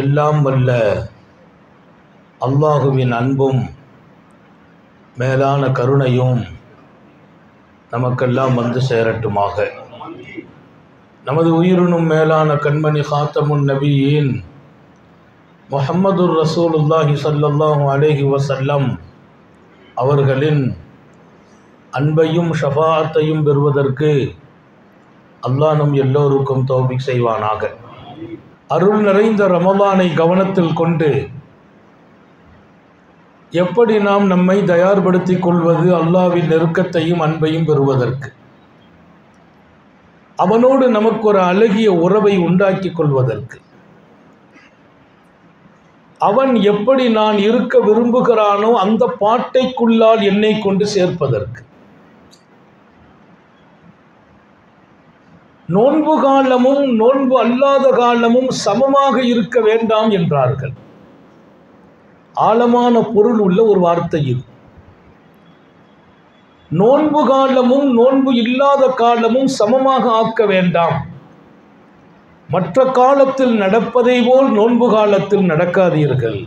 எல்லாம் வல்ல அல்லாஹுவின் அன்பும் மேலான கருணையும் நமக்கெல்லாம் வந்து சேரட்டுமாக. நமது உயிரினும் மேலான கண்மணி ஹாத்தமுன் நபியின் முஹம்மதுர் ரசூலுல்லாஹி ஸல்லல்லாஹு அலைஹி வஸல்லம் அவர்களின் அன்பையும் ஷஃபாஅத்தையும் பெறுவதற்கு அல்லாஹ் நம் எல்லோருக்கும் தௌஃபீக் செய்வானாக. அருள் நிறைந்த ரமலானை கவனத்தில் கொண்டு எப்படி நாம் நம்மை தயார்படுத்திக் கொள்வது அல்லாஹ்வின் நெருக்கத்தையும் அன்பையும் பெறுவதற்கு, அவனோடு நமக்கு ஒரு அழகிய உறவை உண்டாக்கி கொள்வதற்கு, அவன் எப்படி நான் இருக்க விரும்புகிறானோ அந்த பாட்டைக்குள்ளால் என்னை கொண்டு சேர்ப்பதற்கு. நோன்பு காலமும் நோன்பு அல்லாத காலமும் சமமாக இருக்க வேண்டாம் என்றார்கள். ஆழமான பொருள் உள்ள ஒரு வார்த்தை இது. நோன்பு காலமும் நோன்பு இல்லாத காலமும் சமமாக ஆக்க வேண்டாம். மற்ற காலத்தில் நடப்பதை போல் நோன்பு காலத்தில் நடக்காதீர்கள்.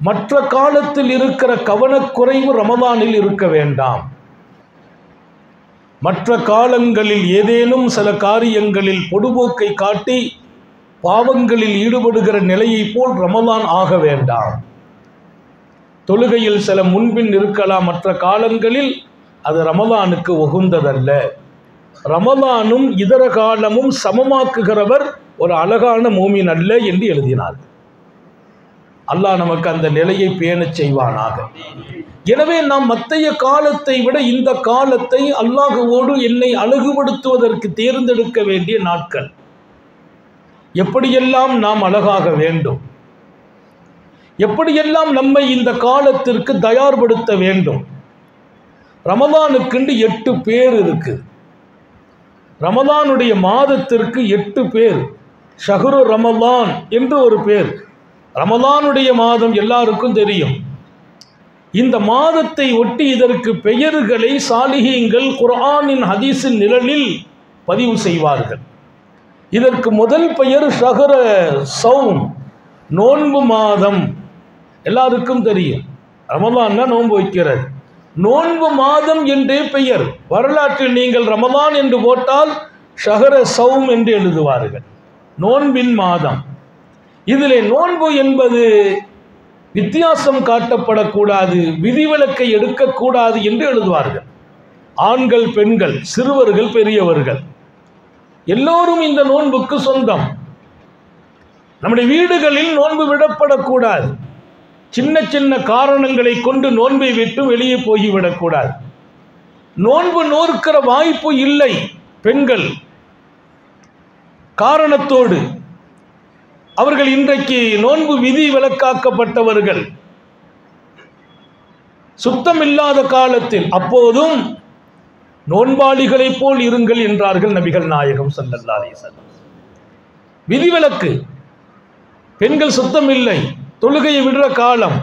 மற்ற காலத்தில் இருக்கிற கவனக்குறைவு ரமலானில் இருக்க வேண்டாம். மற்ற காலங்களில் ஏதேனும் சில காரியங்களில் பொடுபோக்கை காட்டி பாவங்களில் ஈடுபடுகிற நிலையை போல் ரமலான் ஆக வேண்டாம். தொழுகையில் சில முன்பின் இருக்கலாம், மற்ற காலங்களில் அது ரமலானுக்கு உகந்ததல்ல. ரமலானும் இதர காலமும் சமமாக்குகிறவர் ஒரு அழகான மூமின் அல்ல என்று எழுதினார். அல்லாஹ் நமக்கு அந்த நிலையை பேணச் செய்வானாக. எனவே நாம் மற்றைய காலத்தை விட இந்த காலத்தை அல்லாஹ்வோடு என்னை அழகுபடுத்துவதற்கு தேர்ந்தெடுக்க வேண்டிய நாட்கள். எப்படியெல்லாம் நாம் அழகாக வேண்டும், எப்படியெல்லாம் நம்மை இந்த காலத்திற்கு தயார்படுத்த வேண்டும். ரமலானுக்கு 8 பேர் இருக்கு. ரமலானுடைய மாதத்திற்கு 8 பேர். ஷஹ்ரு ரமலான் என்று ஒரு பேர். ரமலானுடைய மாதம் எல்லாருக்கும் தெரியும். இந்த மாதத்தை ஒட்டி இதற்கு பெயர்களை சாலிஹீன்கள் குர்ஆனின் ஹதீஸின் நிழலில் பதிவு செய்வார்கள். இதற்கு முதல் பெயர் ஷஹ்ர ஸௌம், நோன்பு மாதம். எல்லாருக்கும் தெரியும், ரமலான்னா நோன்பு வைக்கிறது. நோன்பு மாதம் என்றே பெயர். வரலாற்றில் நீங்கள் ரமலான் என்று போட்டால் ஷஹ்ர ஸௌம் என்று எழுதுவார்கள், நோன்பின் மாதம். இதிலே நோன்பு என்பது வித்தியாசம் காட்டப்படக்கூடாது, விதிவிலக்கை எடுக்கக்கூடாது என்று எழுதுவார்கள். ஆண்கள், பெண்கள், சிறுவர்கள், பெரியவர்கள் எல்லோரும் இந்த நோன்புக்கு சொந்தம். நம்முடைய வீடுகளில் நோன்பு விடப்படக்கூடாது. சின்ன சின்ன காரணங்களை கொண்டு நோன்பை விட்டு வெளியே போய்விடக்கூடாது. நோன்பு நோக்கிற வாய்ப்பு இல்லை பெண்கள் காரணத்தோடு. அவர்கள் இன்றைக்கு நோன்பு விதி விலக்காக்கப்பட்டவர்கள். சுத்தம் இல்லாத காலத்தில் அப்போதும் நோன்பாளிகளைப் போல் இருங்கள் என்றார்கள் நபிகள் நாயகம் ஸல்லல்லாஹு அலைஹி வஸல்லம். விதிவிலக்கு. பெண்கள் சுத்தம் இல்லை, தொழுகையை விடுற காலம்,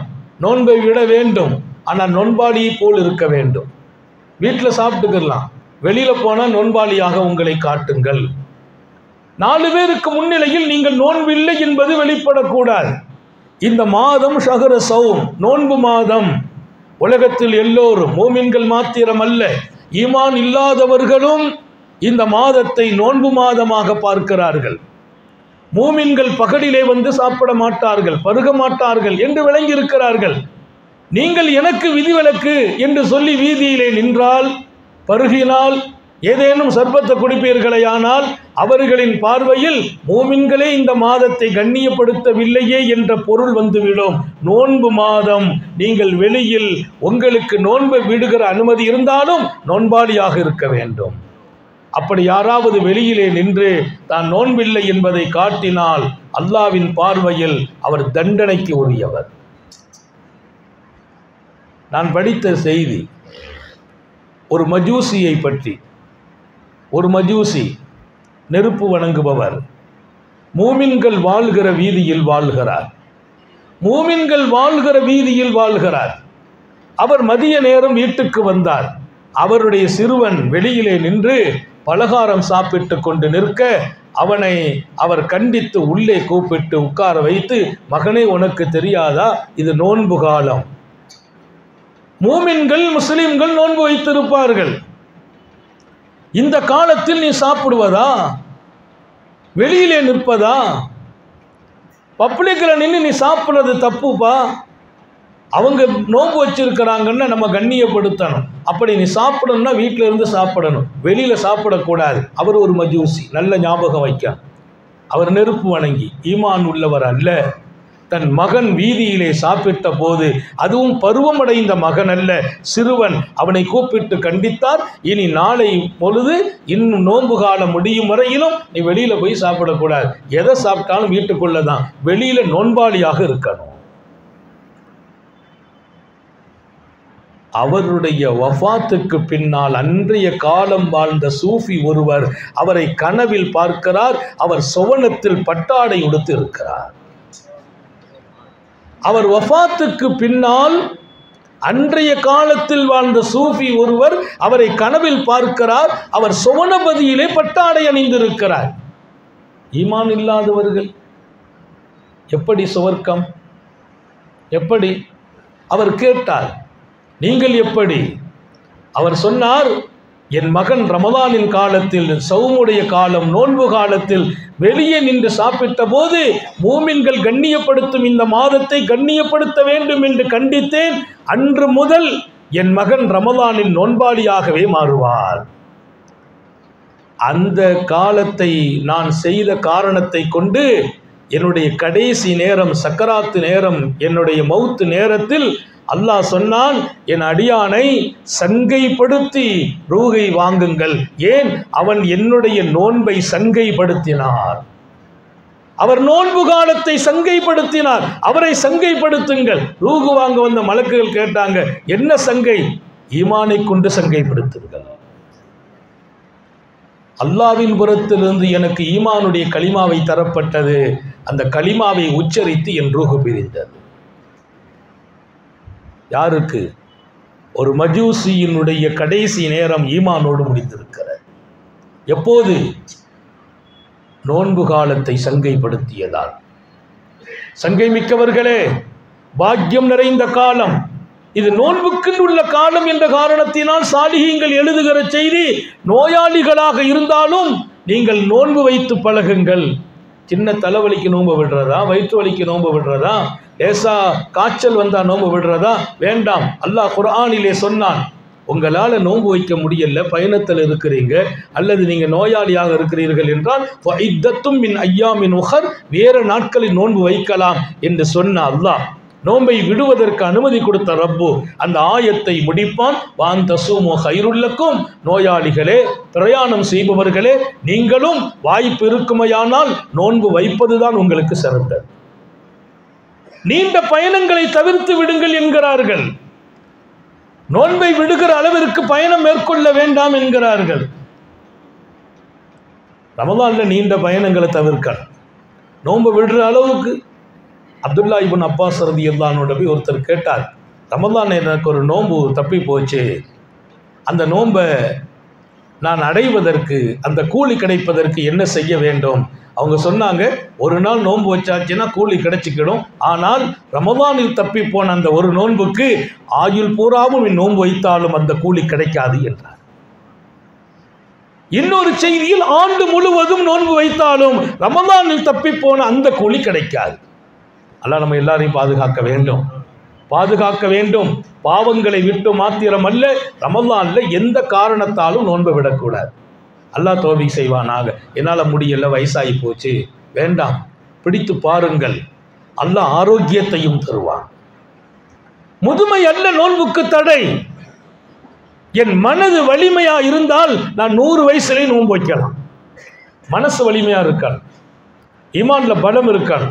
நோன்பை விட வேண்டும், ஆனால் நோன்பாளியை போல் இருக்க வேண்டும். வீட்டில் சாப்பிட்டுக்கலாம், வெளியில் போனால் நோன்பாளியாக உங்களை காட்டுங்கள். 4 பேருக்கு முன்னிலையில் நீங்கள் நோன்பு இல்லை என்பது வெளிப்படக்கூடாது. இந்த மாதம் ஷஹ்ர ஸௌம், நோன்பு மாதம். உலகத்தில் எல்லோரும், மூமின்கள் மாத்திரமல்ல, ஈமான் இல்லாதவர்களும் இந்த மாதத்தை நோன்பு மாதமாக பார்க்கிறார்கள். மூமின்கள் பகலிலே வந்து சாப்பிட மாட்டார்கள், பருக மாட்டார்கள் என்று விளங்கி இருக்கிறார்கள். நீங்கள் எனக்கு விதிவிலக்கு என்று சொல்லி வீதியிலே நின்றால், பருகினால், ஏதேனும் சர்பத்தை குடிப்பீர்களேயானால் அவர்களின் பார்வையில் மூமின்களே இந்த மாதத்தை கண்ணியப்படுத்தவில்லையே என்ற பொருள் வந்துவிடும். நோன்பு மாதம். நீங்கள் வெளியில் உங்களுக்கு நோன்பை விடுகிற அனுமதி இருந்தாலும் நோன்பாளியாக இருக்க வேண்டும். அப்படி யாராவது வெளியிலே நின்று தான் நோன்பில்லை என்பதை காட்டினால் அல்லாஹ்வின் பார்வையில் அவர் தண்டனைக்கு உரியவர். நான் படித்த செய்தி ஒரு மஜூசியை பற்றி. ஒரு மஜூசி, நெருப்பு வணங்குபவர், மூமின்கள் வாழ்கிற வீதியில் வாழ்கிறார். மூமின்கள் வாழ்கிற வீதியில் வாழ்கிறார். அவர் மதிய நேரம் வீட்டுக்கு வந்தார். அவருடைய சிறுவன் வெளியிலே நின்று பலகாரம் சாப்பிட்டு கொண்டு நிற்க அவனை அவர் கண்டித்து உள்ளே கூப்பிட்டு உட்கார வைத்து, மகனே உனக்கு தெரியாதா, இது நோன்பு காலம். மூமின்கள் முஸ்லிம்கள் நோன்பு வைத்திருப்பார்கள். இந்த காலத்தில் நீ சாப்பிடுவதா, வெளியிலே நிற்பதா, பப்ளிக்கில் நின்று நீ சாப்பிட்றது தப்புப்பா. அவங்க நோன்பு வச்சிருக்கிறாங்கன்னு நம்ம கண்ணியப்படுத்தணும். அப்படி நீ சாப்பிடணும்னா வீட்டில் இருந்து சாப்பிடணும், வெளியில் சாப்பிடக்கூடாது. அவர் ஒரு மஜூசி, நல்ல ஞாபகம் வைக்க. அவர் நெருப்பு வணங்கி ஈமான் உள்ளவர் அல்ல. தன் மகன் வீதியிலே சாப்பிட்ட போது, அதுவும் பருவமடைந்த மகன் அல்ல, சிறுவன், அவனை கூப்பிட்டு கண்டித்தார். இனி நாளை பொழுது இன்னும் நோன்பு காலம் முடியும் வரையிலும் நீ வெளியில் போய் சாப்பிடக்கூடாது. எதை சாப்பிட்டாலும் வீட்டுக்குள்ளே தான், வெளியில் நோன்பாளியாக இருக்கணும். அவருடைய வஃபாத்துக்கு பின்னால் அன்றைய காலம் வாழ்ந்த சூஃபி ஒருவர் அவரை கனவில் பார்க்கிறார். அவர் சுவனத்தில் பட்டாடை உடுத்து இருக்கிறார். அவர் வஃபாத்துக்கு பின்னால் அன்றைய காலத்தில் வாழ்ந்த சூஃபி ஒருவர் அவரை கனவில் பார்க்கிறார். அவர் சுவனபதியிலே பட்டாடை அணிந்திருக்கிறார். ஈமான் இல்லாதவர்கள் எப்படி சுவர்க்கம், எப்படி? அவர் கேட்டார், நீங்கள் எப்படி? அவர் சொன்னார், என் மகன் ரமலானின் காலத்தில், சவுமுடைய காலம், நோன்பு காலத்தில் வெளியே நின்று சாப்பிட்ட போது மூமின்கள் கண்ணியப்படுத்தும் இந்த மாதத்தை கண்ணியப்படுத்த வேண்டும் என்று கண்டித்தேன். அன்று முதல் என் மகன் ரமலானின் நோன்பாளியாகவே மாறுவார். அந்த காலத்தை நான் செய்த காரணத்தை கொண்டு என்னுடைய கடைசி நேரம், சக்கராத்து நேரம், என்னுடைய மௌத்து நேரத்தில் அல்லாஹ் சொன்னான், என் அடியானை சங்கைப்படுத்தி ரூகை வாங்குங்கள். ஏன்? அவன் என்னுடைய நோன்பை சங்கைப்படுத்தினார். அவர் நோன்பு காலத்தை சங்கைப்படுத்தினார். அவரை சங்கைப்படுத்துங்கள். ரூகு வாங்க வந்த மலக்குகள் கேட்டாங்க, என்ன சங்கை? ஈமானை கொண்டு சங்கைப்படுத்துங்கள். அல்லாவின் புறத்திலிருந்து எனக்கு ஈமானுடைய கலிமாவை தரப்பட்டது. அந்த கலிமாவை உச்சரித்து என் ரூஹு பிரிந்தது. யாருக்கு? ஒரு மஜூசியினுடைய கடைசி நேரம் ஈமானோடு முடிந்திருக்கிறது. எப்போது? நோன்பு காலத்தை சங்கைப்படுத்தியதால். சங்கை மிக்கவர்களே, பாக்கியம் நிறைந்த காலம் இது, நோன்புக்கு உள்ள காலம் என்ற காரணத்தினால் சாலிஹீங்கள் எழுதுகிற செய்தி, நோயாளிகளாக இருந்தாலும் நீங்கள் நோன்பு வைத்து பழகுங்கள். சின்ன தலைவலிக்கு நோன்பு விடுறதா, வயிற்று வலிக்கு நோன்பு விடுறதா, லேசா காய்ச்சல் வந்தா நோன்பு விடுறதா? வேண்டாம். அல்லாஹ் குர்ஆனிலே சொன்னான், உங்களால் நோன்பு வைக்க முடியல, பயணத்தில் இருக்கிறீங்க, அல்லது நீங்கள் நோயாளியாக இருக்கிறீர்கள் என்றால் ஃபஇத்தத்தும் மின் அய்யாமின் உஹர், வேறு நாட்களில் நோன்பு வைக்கலாம் என்று சொன்ன அல்லாஹ் நோன்பை விடுவதற்கு அனுமதி கொடுத்த ரப்பு அந்த ஆயத்தை முடிப்பான். வான் தசூமு கைருல்லக்கும், நோயாளிகளே, பிரயாணம் செய்பவர்களே, நீங்களும் வாய்ப்பு இருக்குமையானால் நோன்பு வைப்பதுதான் உங்களுக்கு சிறந்தது. நீண்ட பயணங்களை தவிர்த்து விடுங்கள் என்கிறார்கள். நோன்பை விடுகிற அளவிற்கு பயணம் மேற்கொள்ள வேண்டாம் என்கிறார்கள். ரமலான்ல நீண்ட பயணங்களை தவிர்க்கணும். நோன்பு விடுற அளவுக்கு. அப்துல்லா இப்னு அப்பாஸ் ரலியல்லாஹு அன்ஹு போய் ஒருத்தர் கேட்டார், ரமலான் எனக்கு ஒரு நோன்பு தப்பி போச்சு, அந்த நோன்பை நான் அடைவதற்கு, அந்த கூலி கிடைப்பதற்கு என்ன செய்ய வேண்டும்? அவங்க சொன்னாங்க, ஒரு நாள் நோன்பு வச்சாச்சுன்னா கூலி கிடைச்சிக்கிடும், ஆனால் ரமலானில் தப்பி போன அந்த ஒரு நோன்புக்கு ஆயுள் பூராவும் நோன்பு வைத்தாலும் அந்த கூலி கிடைக்காது என்றார். இன்னொரு செய்தியில், ஆண்டு முழுவதும் நோன்பு வைத்தாலும் ரமலானில் தப்பி போன அந்த கூலி கிடைக்காது. அல்லாஹ் நம்ம எல்லாரையும் பாதுகாக்க வேண்டும், பாதுகாக்க வேண்டும். பாவங்களை விட்டு மாத்திரம் அல்ல, ரமலான்ல எந்த காரணத்தாலும் நோன்பை விடக்கூடாது. அல்லாஹ் தௌபீக் செய்வானாக. என்னால் முடியல, வயசாகி போச்சு, வேண்டாம், பிடித்து பாருங்கள், அல்லாஹ் ஆரோக்கியத்தையும் தருவான். முதுமை அல்ல நோன்புக்கு தடை. என் மனது வலிமையா இருந்தால் நான் 100 வயசுலேயே நோன்பு வைக்கலாம். மனசு வலிமையா இருக்கான், ஈமான்ல பலம் இருக்கான்.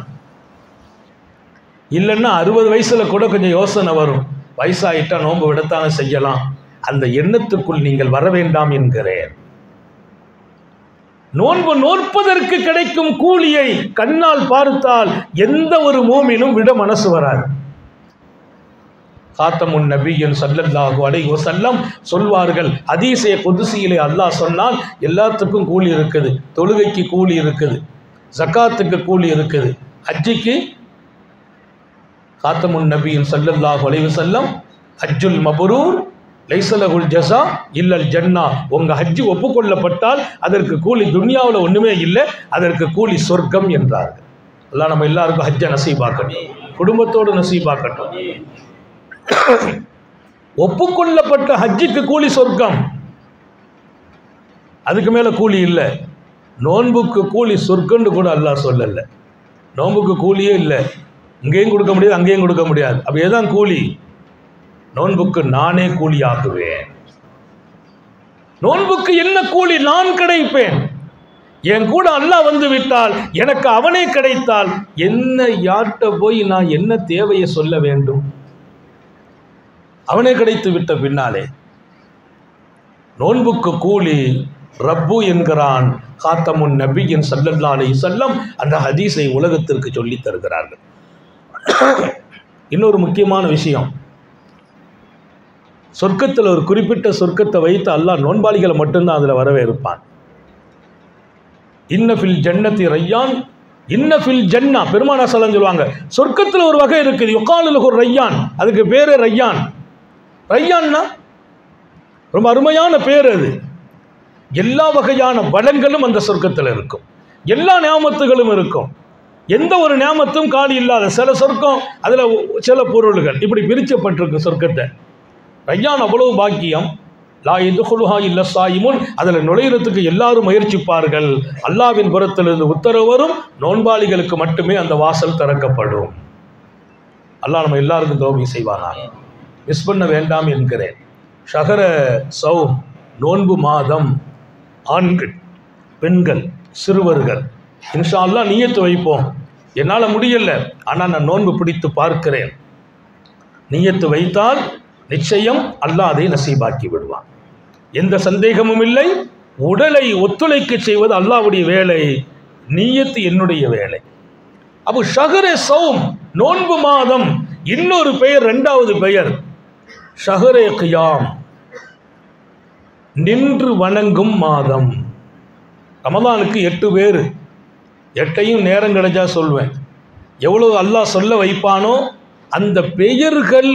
இல்லைன்னா 60 வயசுல கூட கொஞ்சம் யோசனை வரும், வயசாயிட்டா நோன்பு விடத்தானே செய்யலாம். அந்த எண்ணத்துக்குள் நீங்கள் வர வேண்டாம் என்கிறேன். நோன்பு நோற்பதற்கு கிடைக்கும் கூலியை கண்ணால் பார்த்தால் எந்த ஒரு மூமினும் விட மனசு வராது. காத்தமுன் நபியின் ஸல்லல்லாஹு அலைஹி வஸல்லம் சொல்வார்கள், ஹதீஸே குதுசியிலே அல்லாஹ் சொன்னால் எல்லாத்துக்கும் கூலி இருக்குது. தொழுகைக்கு கூலி இருக்குது, ஜக்காத்துக்கு கூலி இருக்குது, ஹஜ்ஜுக்கு காத்தமுன் நபியின் ஸல்லல்லாஹு அலைஹி வஸல்லம் ஹஜ்ஜுல் மப்ரூர் லைஸலகுல் ஜஸா இல்லல் ஜன்னா. உங்கள் ஹஜ்ஜு ஒப்புக்கொள்ளப்பட்டால் அதற்கு கூலி துன்யாவில் ஒன்றுமே இல்லை, அதற்கு கூலி சொர்க்கம் என்றார்கள். அல்லாஹ் நம்ம எல்லாருக்கும் ஹஜ்ஜை நசீபாக்கட்டும், குடும்பத்தோடு நசீபாக்கட்டும். ஒப்புக்கொள்ளப்பட்ட ஹஜ்ஜுக்கு கூலி சொர்க்கம், அதுக்கு மேலே கூலி இல்லை. நோன்புக்கு கூலி சொர்க்கம்னு கூட அல்லாஹ் சொல்லலை. நோன்புக்கு கூலியே இல்லை, இங்கேயும் கொடுக்க முடியாது அங்கேயும் கொடுக்க முடியாது. அப்போ எதான் கூலி? நோன்புக்கு நானே கூலி ஆக்குவேன். நோன்புக்கு என்ன கூலி? நான் கிடைப்பேன். என் கூட அல்லாஹ் வந்து விட்டால், எனக்கு அவனே கிடைத்தால் என்ன யார்கிட்ட போய் நான் என்ன தேவையை சொல்ல வேண்டும்? அவனே கிடைத்து விட்ட பின்னாலே நோன்புக்கு கூலி ரப்பு என்கிறான் காத்தமுன் நபியின் ஸல்லல்லாஹு அலைஹி வஸல்லம். அந்த ஹதீஸை உலகத்திற்கு சொல்லி தருகிறார்கள். இன்னொரு முக்கியமான விஷயம், சொர்க்கத்தில் ஒரு குறிப்பிட்ட சொர்க்கத்தை வைத்து அல்லாஹ் நோன்பாளிகளை மட்டும்தான் அதில் வரவேற்பான். இன்னஃபில் ஜன்னதி ரையான், இன்னஃபில் ஜன்னா, பெருமானா ஸல்லல்லாஹு சொல்லுவாங்க, சொர்க்கத்தில் ஒரு வகை இருக்குது, யுகாலு லஹு ரையான், அதுக்கு பேரே ரையான். ரையான்னா ரொம்ப அருமையான பேர். அது எல்லா வகையான வளங்களும் அந்த சொர்க்கத்தில் இருக்கும், எல்லா நியாமத்துகளும் இருக்கும். எந்த ஒரு நியாமத்தும் காலி இல்லாத சில சொர்க்கம், அதில் சில பொருள்கள் இப்படி பிரிக்கப்பட்டிருக்கு சொர்க்கத்தை. ரையான் அவ்வளவு பாக்கியம். லா யதுகுலுஹா இல்ல ஸாயிமுன், அதில் நுழையிறதுக்கு எல்லாரும் முயற்சிப்பார்கள். அல்லாஹ்வின் புறத்திலிருந்து உத்தரவு வரும், நோன்பாளிகளுக்கு மட்டுமே அந்த வாசல் திறக்கப்படும். அல்லாஹ் நம்ம எல்லாருக்கும் தௌபீக் செய்வானாக. மிஸ் பண்ண வேண்டாம் என்கிறேன். ஷஹர சௌம், நோன்பு மாதம். ஆண்கள், பெண்கள், சிறுவர்கள் இன்ஷா அல்லாஹ் நியத்து வைப்போம். என்னால் முடியல, ஆனால் நான் நோன்பு பிடித்து பார்க்கிறேன். நியத்து வைத்தால் நிச்சயம் அல்லாஹ் அதை நசீபாக்கி விடுவான், எந்த சந்தேகமும் இல்லை. உடலை ஒத்துழைக்க செய்வது அல்லாஹ்வுடைய வேலை, நியத்து என்னுடைய வேலை. அப்போ ஷஹரே சௌம், நோன்பு மாதம். இன்னொரு பெயர், இரண்டாவது பெயர் ஷஹரே கியாம், நின்று வணங்கும் மாதம். ரமலானுக்கு 8 பேர், 8ஐயும் நேரம் கிடைச்சா சொல்வேன். எவ்வளவு அல்லாஹ் சொல்ல வைப்பானோ அந்த பெயர்கள்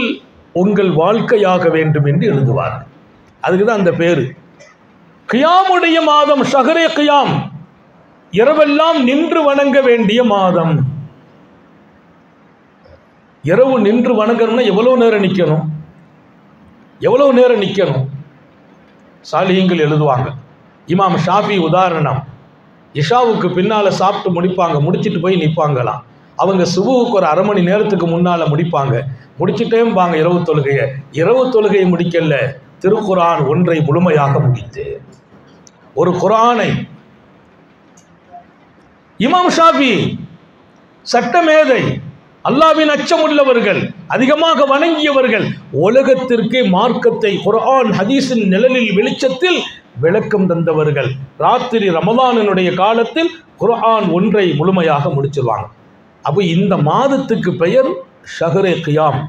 உங்கள் வாழ்க்கையாக வேண்டும் என்று எழுதுவார்கள். அதுக்கு தான் அந்த பேர். கியாமுடைய மாதம் ஷஹரே கியாம், இரவெல்லாம் நின்று வணங்க வேண்டிய மாதம். இரவு நின்று வணங்கணும்னா எவ்வளவு நேரம் நிற்கணும்? எவ்வளவு நேரம் நிற்கணும்? சாலிஹீன்கள் எழுதுவாங்க. இமாம் ஷாஃபி உதாரணம், இஷாவுக்கு பின்னால் சாப்பிட்டு முடிப்பாங்க, முடிச்சுட்டு போய் நிற்பாங்களாம். அவங்க சுபுவுக்கு ஒரு அரை மணி நேரத்துக்கு முன்னால் முடிப்பாங்க, முடிச்சுட்டேம்பாங்க இரவு தொழுகையை. இரவு தொழுகையை முடிக்கல, திருக்குரான் ஒன்றை முழுமையாக முடித்து, ஒரு குரானை. இமாம் ஷாஃபி சட்டமேதை, அல்லாஹ்வின் அச்சமுள்ளவர்கள், அதிகமாக வணங்கியவர்கள், உலகத்திற்கே மார்க்கத்தை குர்ஆன் ஹதீஸின் நிழலில் வெளிச்சத்தில் விளக்கம் தந்தவர்கள். ராத்திரி ரமலானினுடைய காலத்தில் குர்ஆன் ஒன்றை முழுமையாக முடிச்சிருவாங்க. அப்போ இந்த மாதத்துக்கு பெயர் ஷஹரே கியாம்.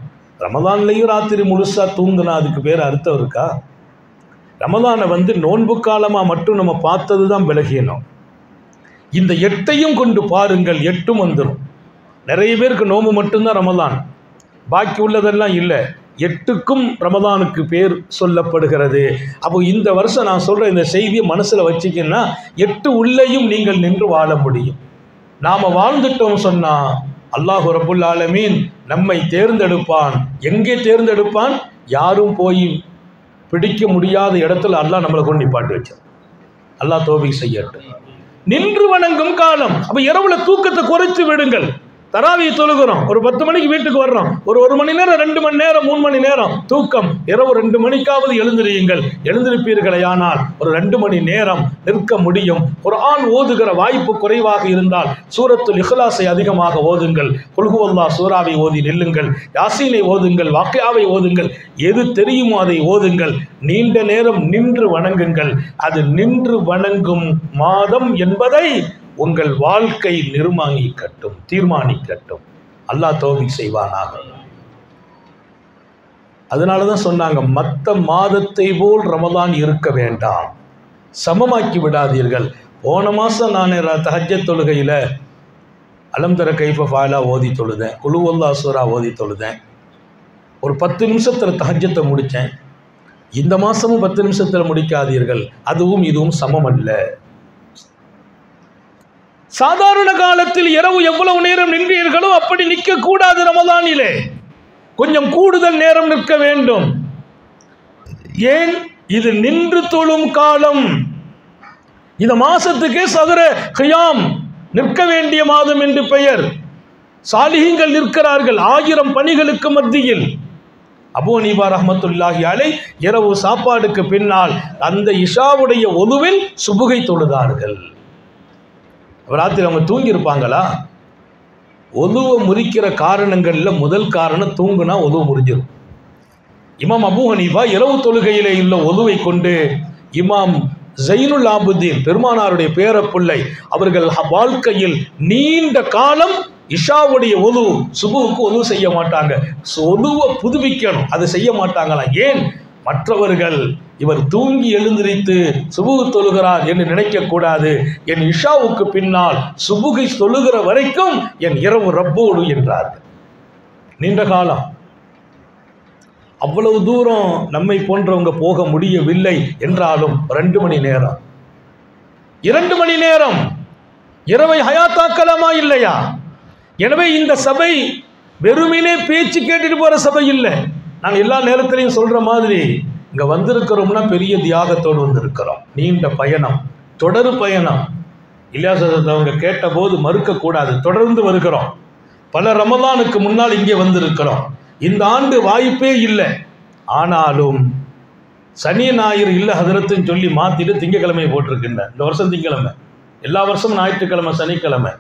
ரமலான்லையும் ராத்திரி முழுசா தூங்குனா அதுக்கு பேர் அர்த்தம் இருக்கா? ரமலானை நோன்பு காலமாக மட்டும் நம்ம பார்த்தது தான் பலகீனம். இந்த 8ஐயும் கொண்டு பாருங்கள், 8ம் வந்துடும். நிறைய பேருக்கு நோன்பு மட்டும்தான் ரமலான், பாக்கி உள்ளதெல்லாம் இல்லை. 8க்கும் ரமலானுக்கு பேர் சொல்லப்படுகிறது. அப்போ இந்த வருஷம் நான் சொல்கிற இந்த செய்தியை மனசில் வச்சிங்கன்னா 8 உள்ளேயும் நீங்கள் நின்று வாழ முடியும். நாம் வாழ்ந்துட்டோம் சொன்னால் அல்லாஹ் ரப்புல் ஆலமீன் நம்மை தேர்ந்தெடுப்பான். எங்கே தேர்ந்தெடுப்பான்? யாரும் போய் பிடிக்க முடியாத இடத்துல அல்லாஹ் நம்மளை கொண்டு நிப்பாட்டி வச்சார். அல்லாஹ் தௌபீக் செய்யட்டும். நின்று வணங்கும் காலம். அப்போ இரவுல தூக்கத்தை குறைத்து விடுங்கள். தராவி தொழுகிறோம், ஒரு 10 மணிக்கு வீட்டுக்கு வர்றோம், ஒரு 1 மணி நேரம் 2 மணி நேரம் 3 மணி நேரம் தூக்கம். இரவு 2 மணிக்காவது எழுந்திரியுங்கள். எழுந்திருப்பீர்களே ஆனால் ஒரு 2 மணி நேரம் நிற்க முடியும். குர்ஆன் ஓதுகிற வாய்ப்பு குறைவாக இருந்தால் சூரத்துல் இக்லாஸை அதிகமாக ஓதுங்கள். குல் ஹுவல்லாஹ் சூராவை ஓதி நில்லுங்கள். யாசீனை ஓதுங்கள், வாக்கியாவை ஓதுங்கள். எது தெரியுமோ அதை ஓதுங்கள். நீண்ட நேரம் நின்று வணங்குங்கள். அது நின்று வணங்கும் மாதம் என்பதை உங்கள் வாழ்க்கை தீர்மானிக்கட்டும். அல்லாஹ் தௌபீக் செய்வானாக. அதனால தான் சொன்னாங்க, மற்ற மாதத்தை போல் ரமதான் இருக்க வேண்டாம், சமமாக்கி விடாதீர்கள். போன மாதம் நான் தஹஜ்ஜத் தொழுகையில் அலம் தர கைஃப ஃபாலா ஓதி தொழுதேன், குலு வல்லாஹ் சூரா ஓதி தொழுதேன், ஒரு 10 நிமிஷத்தில் தஹஜ்ஜத்தை முடித்தேன். இந்த மாதமும் 10 நிமிஷத்தில் முடிக்காதீர்கள், அதுவும் இதுவும் சமம் அல்ல. சாதாரண காலத்தில் இரவு எவ்வளவு நேரம் நின்றீர்களோ அப்படி நிற்க கூடாது. ரமதானிலே கொஞ்சம் கூடுதல் நேரம் நிற்க வேண்டும். ஏன்? இது நின்று தொழும் காலம். இந்த மாசத்துக்கே சதுர கியாம் நிற்க வேண்டிய மாதம் என்று பெயர். சாலிஹீன்கள் நிற்கிறார்கள் 1000 பணிகளுக்கு மத்தியில். அபூ ஹனீஃபா ரஹ்மத்துல்லாஹி அலைஹ் இரவு சாப்பாடுக்கு பின்னால் அந்த இஷாவுடைய ஒதுவில் சுபுகை தொழுதார்கள். ராத்திரி அவங்க தூங்கி இருப்பாங்களா? ஒதுவை முறிக்கிற காரணங்கள்ல முதல் காரணம் தூங்குனா ஒதுவு முறிஞ்சிடும். இமாம் அபூ ஹனீஃபா இரவு தொழுகையிலே உள்ள ஒதுவை கொண்டு இமாம் ஜைனுல் ஆபிதீன் பெருமானாருடைய பேரப்பிள்ளை அவர்கள் வாழ்க்கையில் நீண்ட காலம் இஷாவுடைய ஒது, சுபுவுக்கு ஒது செய்ய மாட்டாங்க. ஒதுவை புதுப்பிக்கணும், அதை செய்ய மாட்டாங்களா? ஏன்? மற்றவர்கள் இவர் தூங்கி எழுந்திரித்து சுபுகு தொழுகிறார் என்று நினைக்கக்கூடாது. என் இஷாவுக்கு பின்னால் சுபுகை தொழுகிற வரைக்கும் என் இரவு ரப்போடு என்றார்கள். நீண்ட காலம். அவ்வளவு தூரம் நம்மை போன்றவங்க போக முடியவில்லை என்றாலும் 2 மணி நேரம் 2 மணி நேரம் இரவை ஹயாத்தாக்கலாமா இல்லையா? எனவே இந்த சபை வெறுமினே பேச்சு கேட்டுட்டு போற சபை இல்லை. நாங்கள் எல்லா நேரத்திலையும் சொல்ற மாதிரி இங்க வந்திருக்கிறோம்னா பெரிய தியாகத்தோடு வந்திருக்கிறோம். நீண்ட பயணம், தொடர் பயணம். இலியாஸ் அவங்க கேட்ட போது மறுக்க கூடாது, தொடர்ந்து வருகிறோம். பல ரமலானுக்கு முன்னால் இங்கே வந்திருக்கிறோம். இந்த ஆண்டு வாய்ப்பே இல்லை. ஆனாலும் சனி ஞாயிறு இல்லை ஹதரத்துன்னு சொல்லி மாத்திட்டு திங்கக்கிழமை போட்டிருக்கின்ற. இந்த வருஷம் திங்கக்கிழமை, எல்லா வருஷமும் ஞாயிற்றுக்கிழமை சனிக்கிழமை.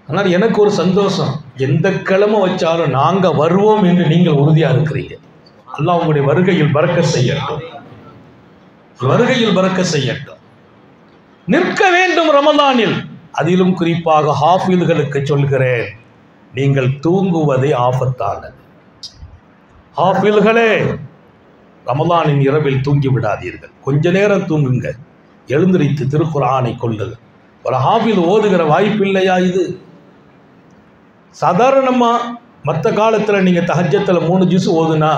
ஆனால் எனக்கு ஒரு சந்தோஷம், எந்த கிழமை வச்சாலும் நாங்கள் வருவோம் என்று நீங்கள் உறுதியாக இருக்கிறீங்க. அல்லாஹ் உங்களுடைய வருகையில் பரக்கத் செய்யட்டும், வருகையில் பரக்கத் செய்யட்டும். நிற்க வேண்டும் ரமலானில். அதிலும் குறிப்பாக ஹாஃபில்களுக்கு சொல்கிறேன், நீங்கள் தூங்குவதே ஆபத்தானது. ஹாஃபில்களே, ரமலானின் இரவில் தூங்கி விடாதீர்கள். கொஞ்ச நேரம் தூங்குங்க, எழுந்திரித்து திருக்குர்ஆனை கொள்ளுங்க. ஒரு ஹாஃபில் ஓதுகிற வாய்ப்பு இல்லையா? இது சாதாரணமாக மற்ற காலத்தில் நீங்கள் தஹஜ்ஜத்தில் 3 ஜுஸ் ஓதுனா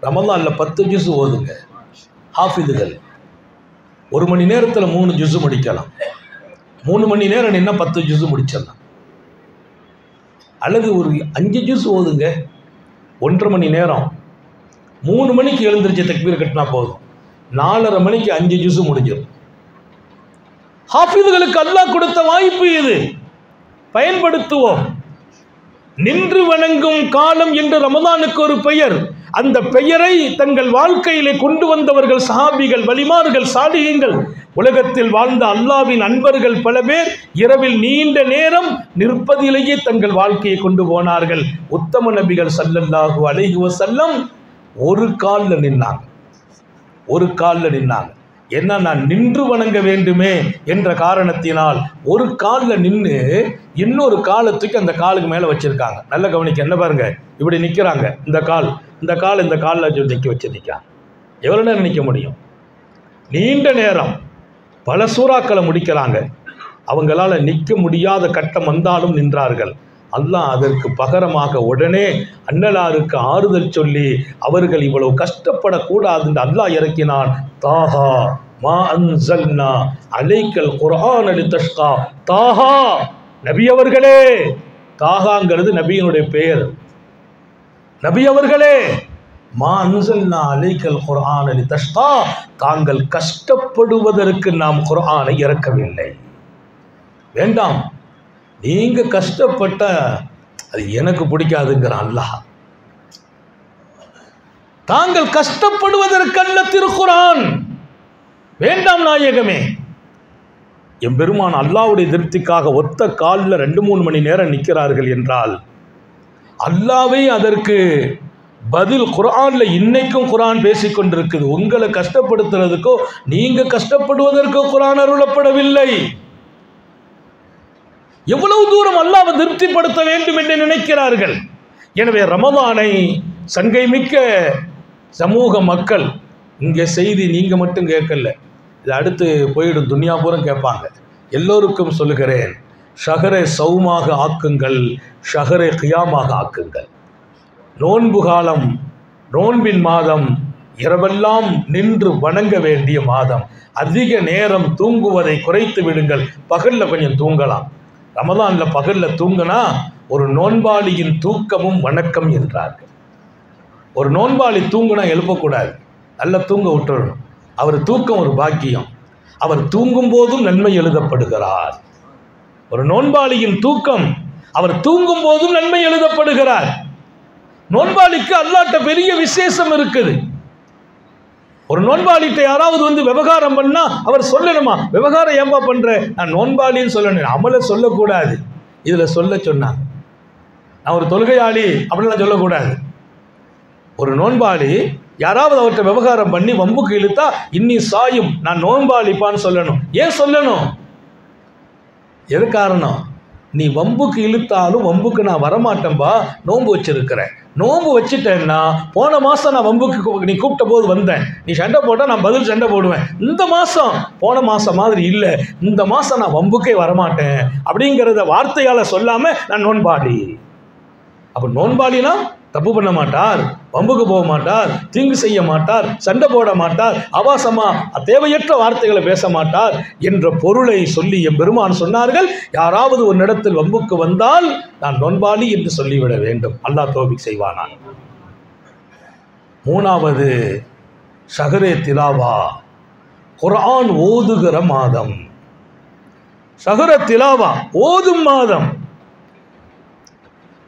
ரமலானில் 10 ஜுஸ் ஓதுங்க. ஹாஃபிதுகள் 1 மணி நேரத்தில் 3 ஜுஸ் முடிக்கலாம். 3 மணி நேரம் நின்னா 10 ஜுஸ் முடிச்சிடலாம். அல்லது ஒரு 5 ஜுஸ் ஓதுங்க, 1.5 மணி நேரம். 3 மணிக்கு எழுந்திரிச்சு தக்பீர் கட்டினா போதும், 4:30 மணிக்கு 5 ஜுஸ் முடிஞ்சிடும். ஹாஃபிதுகளுக்கு அல்லாஹ் கொடுத்த வாய்ப்பு இது, பயன்படுத்துவோம். நின்று வணங்கும் காலம் என்று ரமலானுக்கு ஒரு பெயர். அந்த பெயரை தங்கள் வாழ்க்கையிலே கொண்டு வந்தவர்கள் சஹாபிகள், வலிமார்கள், சாலிஹீன்கள். உலகத்தில் வாழ்ந்த அல்லாஹ்வின் அன்பர்கள் பல பேர் இரவில் நீண்ட நேரம் நிற்பதிலேயே தங்கள் வாழ்க்கையை கொண்டு போனார்கள். உத்தம நபிகள் ஸல்லல்லாஹு அலைஹி வஸல்லம் ஒரு காலில் நின்னாங்க, ஒரு காலில் நின்னாங்க. என்ன, நான் நின்று வணங்க வேண்டுமே என்ற காரணத்தினால் ஒரு காலில் நின்று இன்னொரு காலத்துக்கு அந்த காலுக்கு மேலே வச்சிருக்காங்க. நல்ல கவனிக்க, என்ன பாருங்க, இப்படி நிற்கிறாங்க. இந்த கால் இந்த காலில் நிற்க வச்சிருக்காங்க. எவ்வளோ நேரம் நிற்க முடியும்? நீண்ட நேரம், பல சூறாக்களை முடிக்கிறாங்க. அவங்களால நிற்க முடியாத கட்டம் வந்தாலும் நின்றார்கள். அல்லாஹ் அதற்கு பகரமாக உடனே அன்னலாருக்கு ஆறுதல் சொல்லி அவர்கள் இவ்வளவு கஷ்டப்படக்கூடாது என்று அல்லாஹ் இறக்கினான். தாஹா மா அன்ஸல்னா அலைக்கல் குர்ஆன லிதஷ்கா. தாஹா, நபி அவர்களே. தாஹாங்கிறது நபியினுடைய பெயர். நபி அவர்களே, மா அன்ஸல்னா அலைக்கல் குர்ஆன லிதஷ்கா, தாங்கள் கஷ்டப்படுவதற்கு நாம் குர்ஆனை இறக்கவில்லை. வேண்டாம், நீங்க கஷ்டப்பட்ட அது எனக்கு பிடிக்காதுங்கிறான் அல்லாஹ். தாங்கள் கஷ்டப்படுவதற்கல்ல திருக்குர்ஆன். வேண்டாம் நாயகமே. எம்பெருமான் அல்லாஹ்வுடைய திருப்திக்காக ஒத்த காலில் 2-3 மணி நேரம் நிற்கிறார்கள் என்றால் அல்லாஹ்வே அதற்கு பதில் குர்ஆன்ல இன்னைக்கும் குர்ஆன் பேசிக்கொண்டிருக்குது. உங்களை கஷ்டப்படுத்துறதுக்கோ நீங்க கஷ்டப்படுவதற்கோ குர்ஆன் அருளப்படவில்லை. எவ்வளவு தூரம் அல்லாஹ்வை திருப்திப்படுத்த வேண்டும் என்று நினைக்கிறார்கள். எனவே ரமலானை சங்கை மிக்க சமூக மக்கள். இங்கே செய்தி நீங்கள் மட்டும் கேட்கல, இது அடுத்து போயிடும், துன்யாபுரம் கேட்பாங்க. எல்லோருக்கும் சொல்லுகிறேன், ஷஹரை சௌமாக ஆக்குங்கள், ஷஹரை கியாமாக ஆக்குங்கள். நோன்பு காலம், நோன்பின் மாதம், இரவெல்லாம் நின்று வணங்க வேண்டிய மாதம். அதிக நேரம் தூங்குவதை குறைத்து விடுங்கள். பகலில் கொஞ்சம் தூங்கலாம். ரமதானில் பகலில் தூங்கினா ஒரு நோன்பாளியின் தூக்கமும் வணக்கம் என்றார்கள். ஒரு நோன்பாளி தூங்குனா எழுப்பக்கூடாது, நல்லா தூங்க விட்டுறணும். அவர் தூக்கம் ஒரு பாக்கியம். அவர் தூங்கும் போதும் நன்மை எழுதப்படுகிறார். ஒரு நோன்பாளியின் தூக்கம், அவர் தூங்கும் போதும் நன்மை எழுதப்படுகிறார். நோன்பாளிக்கு அல்லாஹ்ட்ட பெரிய விசேஷம் இருக்குது. ஒரு நோன்பாளிட்ட யாராவது வந்து விவகாரம் பண்ணா அவர் சொல்லணுமா, விவகாரம் ஏன்பா பண்ற, நான் நோன்பாளின்னு சொல்லணும், அமலை சொல்லக்கூடாது. இதுல சொல்ல சொன்னாங்க, நான் ஒரு தொழுகையாளி அப்படின்லாம் சொல்லக்கூடாது. ஒரு நோன்பாளி யாராவது அவர்கிட்ட விவகாரம் பண்ணி வம்புக்கு இழுத்தா இன்னி சாயும், நான் நோன்பாளிப்பான்னு சொல்லணும். ஏன் சொல்லணும்? எது காரணம்? நீ வம்புக்கு இழுத்தாலும் வம்புக்கு நான் வரமாட்டேன்பா, நோன்பு வச்சிருக்கிறேன். நோன்பு வச்சுட்டேன்னா போன மாதம் நான் வம்புக்கு நீ கூப்பிட்ட போது வந்தேன், நீ சண்டை போட்டால் நான் பதில் சண்டை போடுவேன். இந்த மாதம் போன மாதம் மாதிரி இல்லை, இந்த மாதம் நான் வம்புக்கே வரமாட்டேன் அப்படிங்கிறத வார்த்தையால் சொல்லாமல் நான் நோன்பாளி. அப்போ நோன்பாளினா தப்பு பண்ண மாட்டார், வம்புக்கு போக மாட்டார், தீங்கு செய்ய மாட்டார், சண்டை போட மாட்டார், அவாசமா தேவையற்ற வார்த்தைகளை பேச மாட்டார் என்ற பொருளை சொல்லி எம்பெருமான் சொன்னார்கள். யாராவது ஒரு இடத்தில் வம்புக்கு வந்தால் நான் நோன்பாளி என்று சொல்லிவிட வேண்டும். அல்லாஹ் தௌஃபீக் செய்வானான். மூணாவது ஷஹரே திலாவா, குர்ஆன் ஓதுகிற மாதம். ஷஹர திலாவா, ஓதும் மாதம்.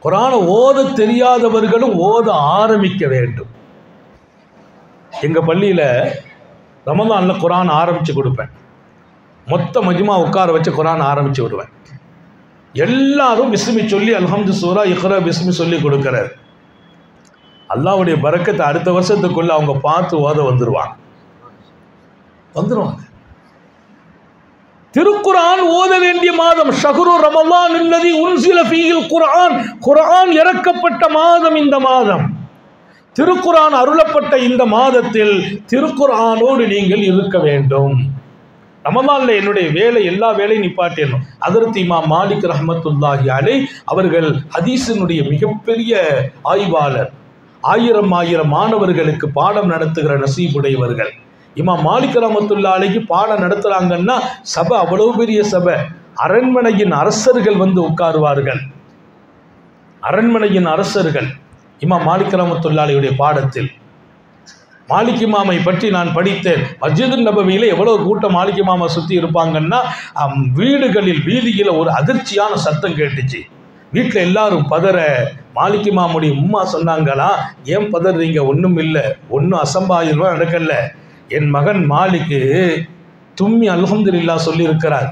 குர்ஆனை ஓத தெரியாதவர்களும் ஓத ஆரம்பிக்க வேண்டும். எங்கள் பள்ளியில் ரமதானில் குர்ஆன் ஆரம்பித்து கொடுப்பேன். மொத்த மஜ்மா உட்கார வச்சு குர்ஆன் ஆரம்பித்து விடுவேன். எல்லாரும் பிஸ்மி சொல்லி அல்ஹம்து சூரா இக்ரா பிஸ்மி சொல்லி கொடுக்குறாரு. அல்லாஹ்வுடைய பரக்கத்தை அடுத்த வருஷத்துக்குள்ள அவங்க பார்த்து ஓத வந்துடுவாங்க. திருக்குர்ஆன் ஓத வேண்டிய மாதம். ஷஹ்ரு ரமலான் அல்லதி உன்சில ஃபீஹில் குர்ஆன், குர்ஆன் இறக்கப்பட்ட மாதம் இந்த மாதம். திருக்குர்ஆன் அருளப்பட்ட இந்த மாதத்தில் திருக்குர்ஆனோடு நீங்கள் இருக்க வேண்டும். ரமலான்ல என்னுடைய வேலை, எல்லா வேலையும் நிப்பாட்டிடணும். ஹஜ்ரத் இமாம் மாலிக் ரஹ்மத்துல்லாஹி அலைஹி அவர்கள் ஹதீஸினுடைய மிகப்பெரிய ஆய்வாளர். ஆயிரம் மாணவர்களுக்கு பாடம் நடத்துகிற நசீபுடையவர்கள். இமாம் மாலிக் ரஹ்மத்துல்லாஹி அலைஹி பாடம் நடத்துறாங்கன்னா சபை அவ்வளவு பெரிய சபை. அரண்மனையின் அரசர்கள் வந்து உட்காருவார்கள். அரண்மனையின் அரசர்கள் இமாம் மாலிக் ரஹ்மத்துல்லாஹி அலைஹியுடைய பாடத்தில். மாலிக் இமாமை பற்றி நான் படித்தேன். மஸ்ஜிது நபவியில் எவ்வளவு கூட்டம் மாலிக் இமாமை சுற்றி இருப்பாங்கன்னா, வீடுகளில் வீதியில் ஒரு அதிர்ச்சியான சத்தம் கேட்டுச்சு. வீட்டில் எல்லாரும் பதற. மாலிக் இமாமுடைய உம்மா சொன்னாங்களா, ஏன் பதறீங்க? ஒன்றும் இல்லை, ஒன்றும் அசம்பாவிதமாக நடக்கல. என் மகன் மாலிக்கு தும்மி அல்ஹம்துலில்லாஹ் சொல்லி இருக்கிறார்.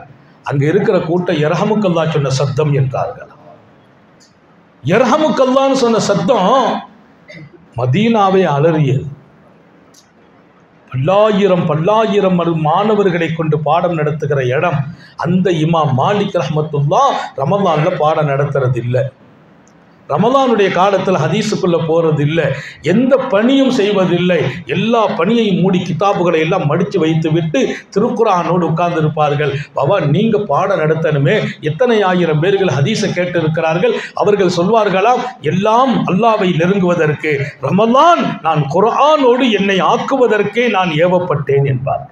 அங்கே இருக்கிற கூட்டம் யர்ஹமுக்கல்லா சொன்ன சத்தம் என்றார்கள். யர்ஹமுக்கல்லான்னு சொன்ன சத்தம் மதீனாவை அலறியது. பல்லாயிரம் மாணவர்களை கொண்டு பாடம் நடத்துகிற இடம். அந்த இமாம் மாலிக் ரஹ்மத்துல்லாஹ் ரமலான்ல பாடம் நடத்துறது இல்லை. ரமலானுடைய காலத்தில் ஹதீஸுக்குள்ளே போகிறது இல்லை, எந்த பணியும் செய்வதில்லை. எல்லா பணியையும் மூடி கிதாபுகளை எல்லாம் மடித்து வைத்து விட்டு திருக்குர்ஆனோடு உட்கார்ந்து இருப்பார்கள். பாபா நீங்கள் பாடம் நடத்தணுமே, எத்தனை ஆயிரம் பேர்கள் ஹதீஸை கேட்டு இருக்கிறார்கள். அவர்கள் சொல்வார்களாம், எல்லாம் அல்லாஹ்வை நெருங்குவதற்கு, ரமலான் நான் குர்ஆனோடு என்னை ஆக்குவதற்கே நான் ஏவப்பட்டேன் என்பார்.